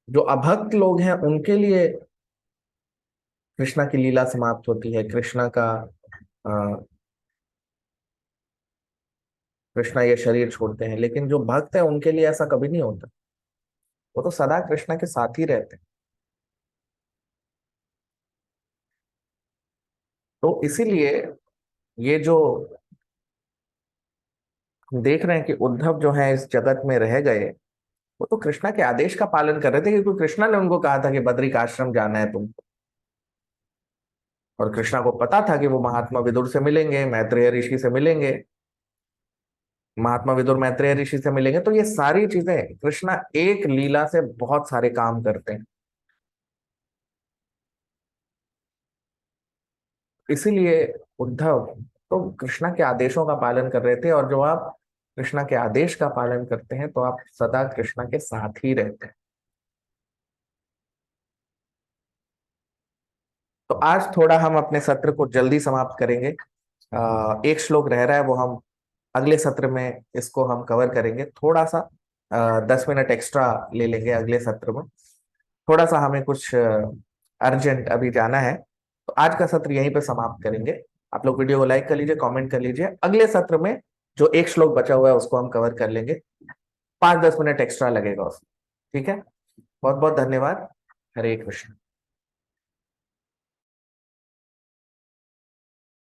जो अभक्त लोग हैं उनके लिए कृष्णा की लीला समाप्त होती है, कृष्णा ये शरीर छोड़ते हैं, लेकिन जो भक्त है उनके लिए ऐसा कभी नहीं होता। वो तो सदा कृष्णा के साथ ही रहते हैं। तो इसीलिए ये जो हम देख रहे हैं कि उद्धव जो है इस जगत में रह गए, वो तो कृष्णा के आदेश का पालन कर रहे थे, क्योंकि कृष्णा ने उनको कहा था कि बद्रिक आश्रम जाना है तुमको। और कृष्णा को पता था कि वो महात्मा विदुर से मिलेंगे, मैत्रेय ऋषि से मिलेंगे, महात्मा विदुर मैत्रेय ऋषि से मिलेंगे। तो ये सारी चीजें कृष्णा एक लीला से बहुत सारे काम करते हैं। इसीलिए उद्धव तो कृष्णा के आदेशों का पालन कर रहे थे, और जो आप कृष्णा के आदेश का पालन करते हैं तो आप सदा कृष्णा के साथ ही रहते हैं। तो आज थोड़ा हम अपने सत्र को जल्दी समाप्त करेंगे। एक श्लोक रह रहा है, वो हम अगले सत्र में इसको हम कवर करेंगे। थोड़ा सा 10 मिनट एक्स्ट्रा ले लेंगे अगले सत्र में। थोड़ा सा हमें कुछ अर्जेंट अभी जाना है, तो आज का सत्र यहीं पे समाप्त करेंगे। आप लोग वीडियो को लाइक कर लीजिए, कमेंट कर लीजिए। अगले सत्र में जो एक श्लोक बचा हुआ है उसको हम कवर कर लेंगे। 5-10 मिनट एक्स्ट्रा लगेगा उसमें। ठीक है, बहुत बहुत धन्यवाद। हरे कृष्ण।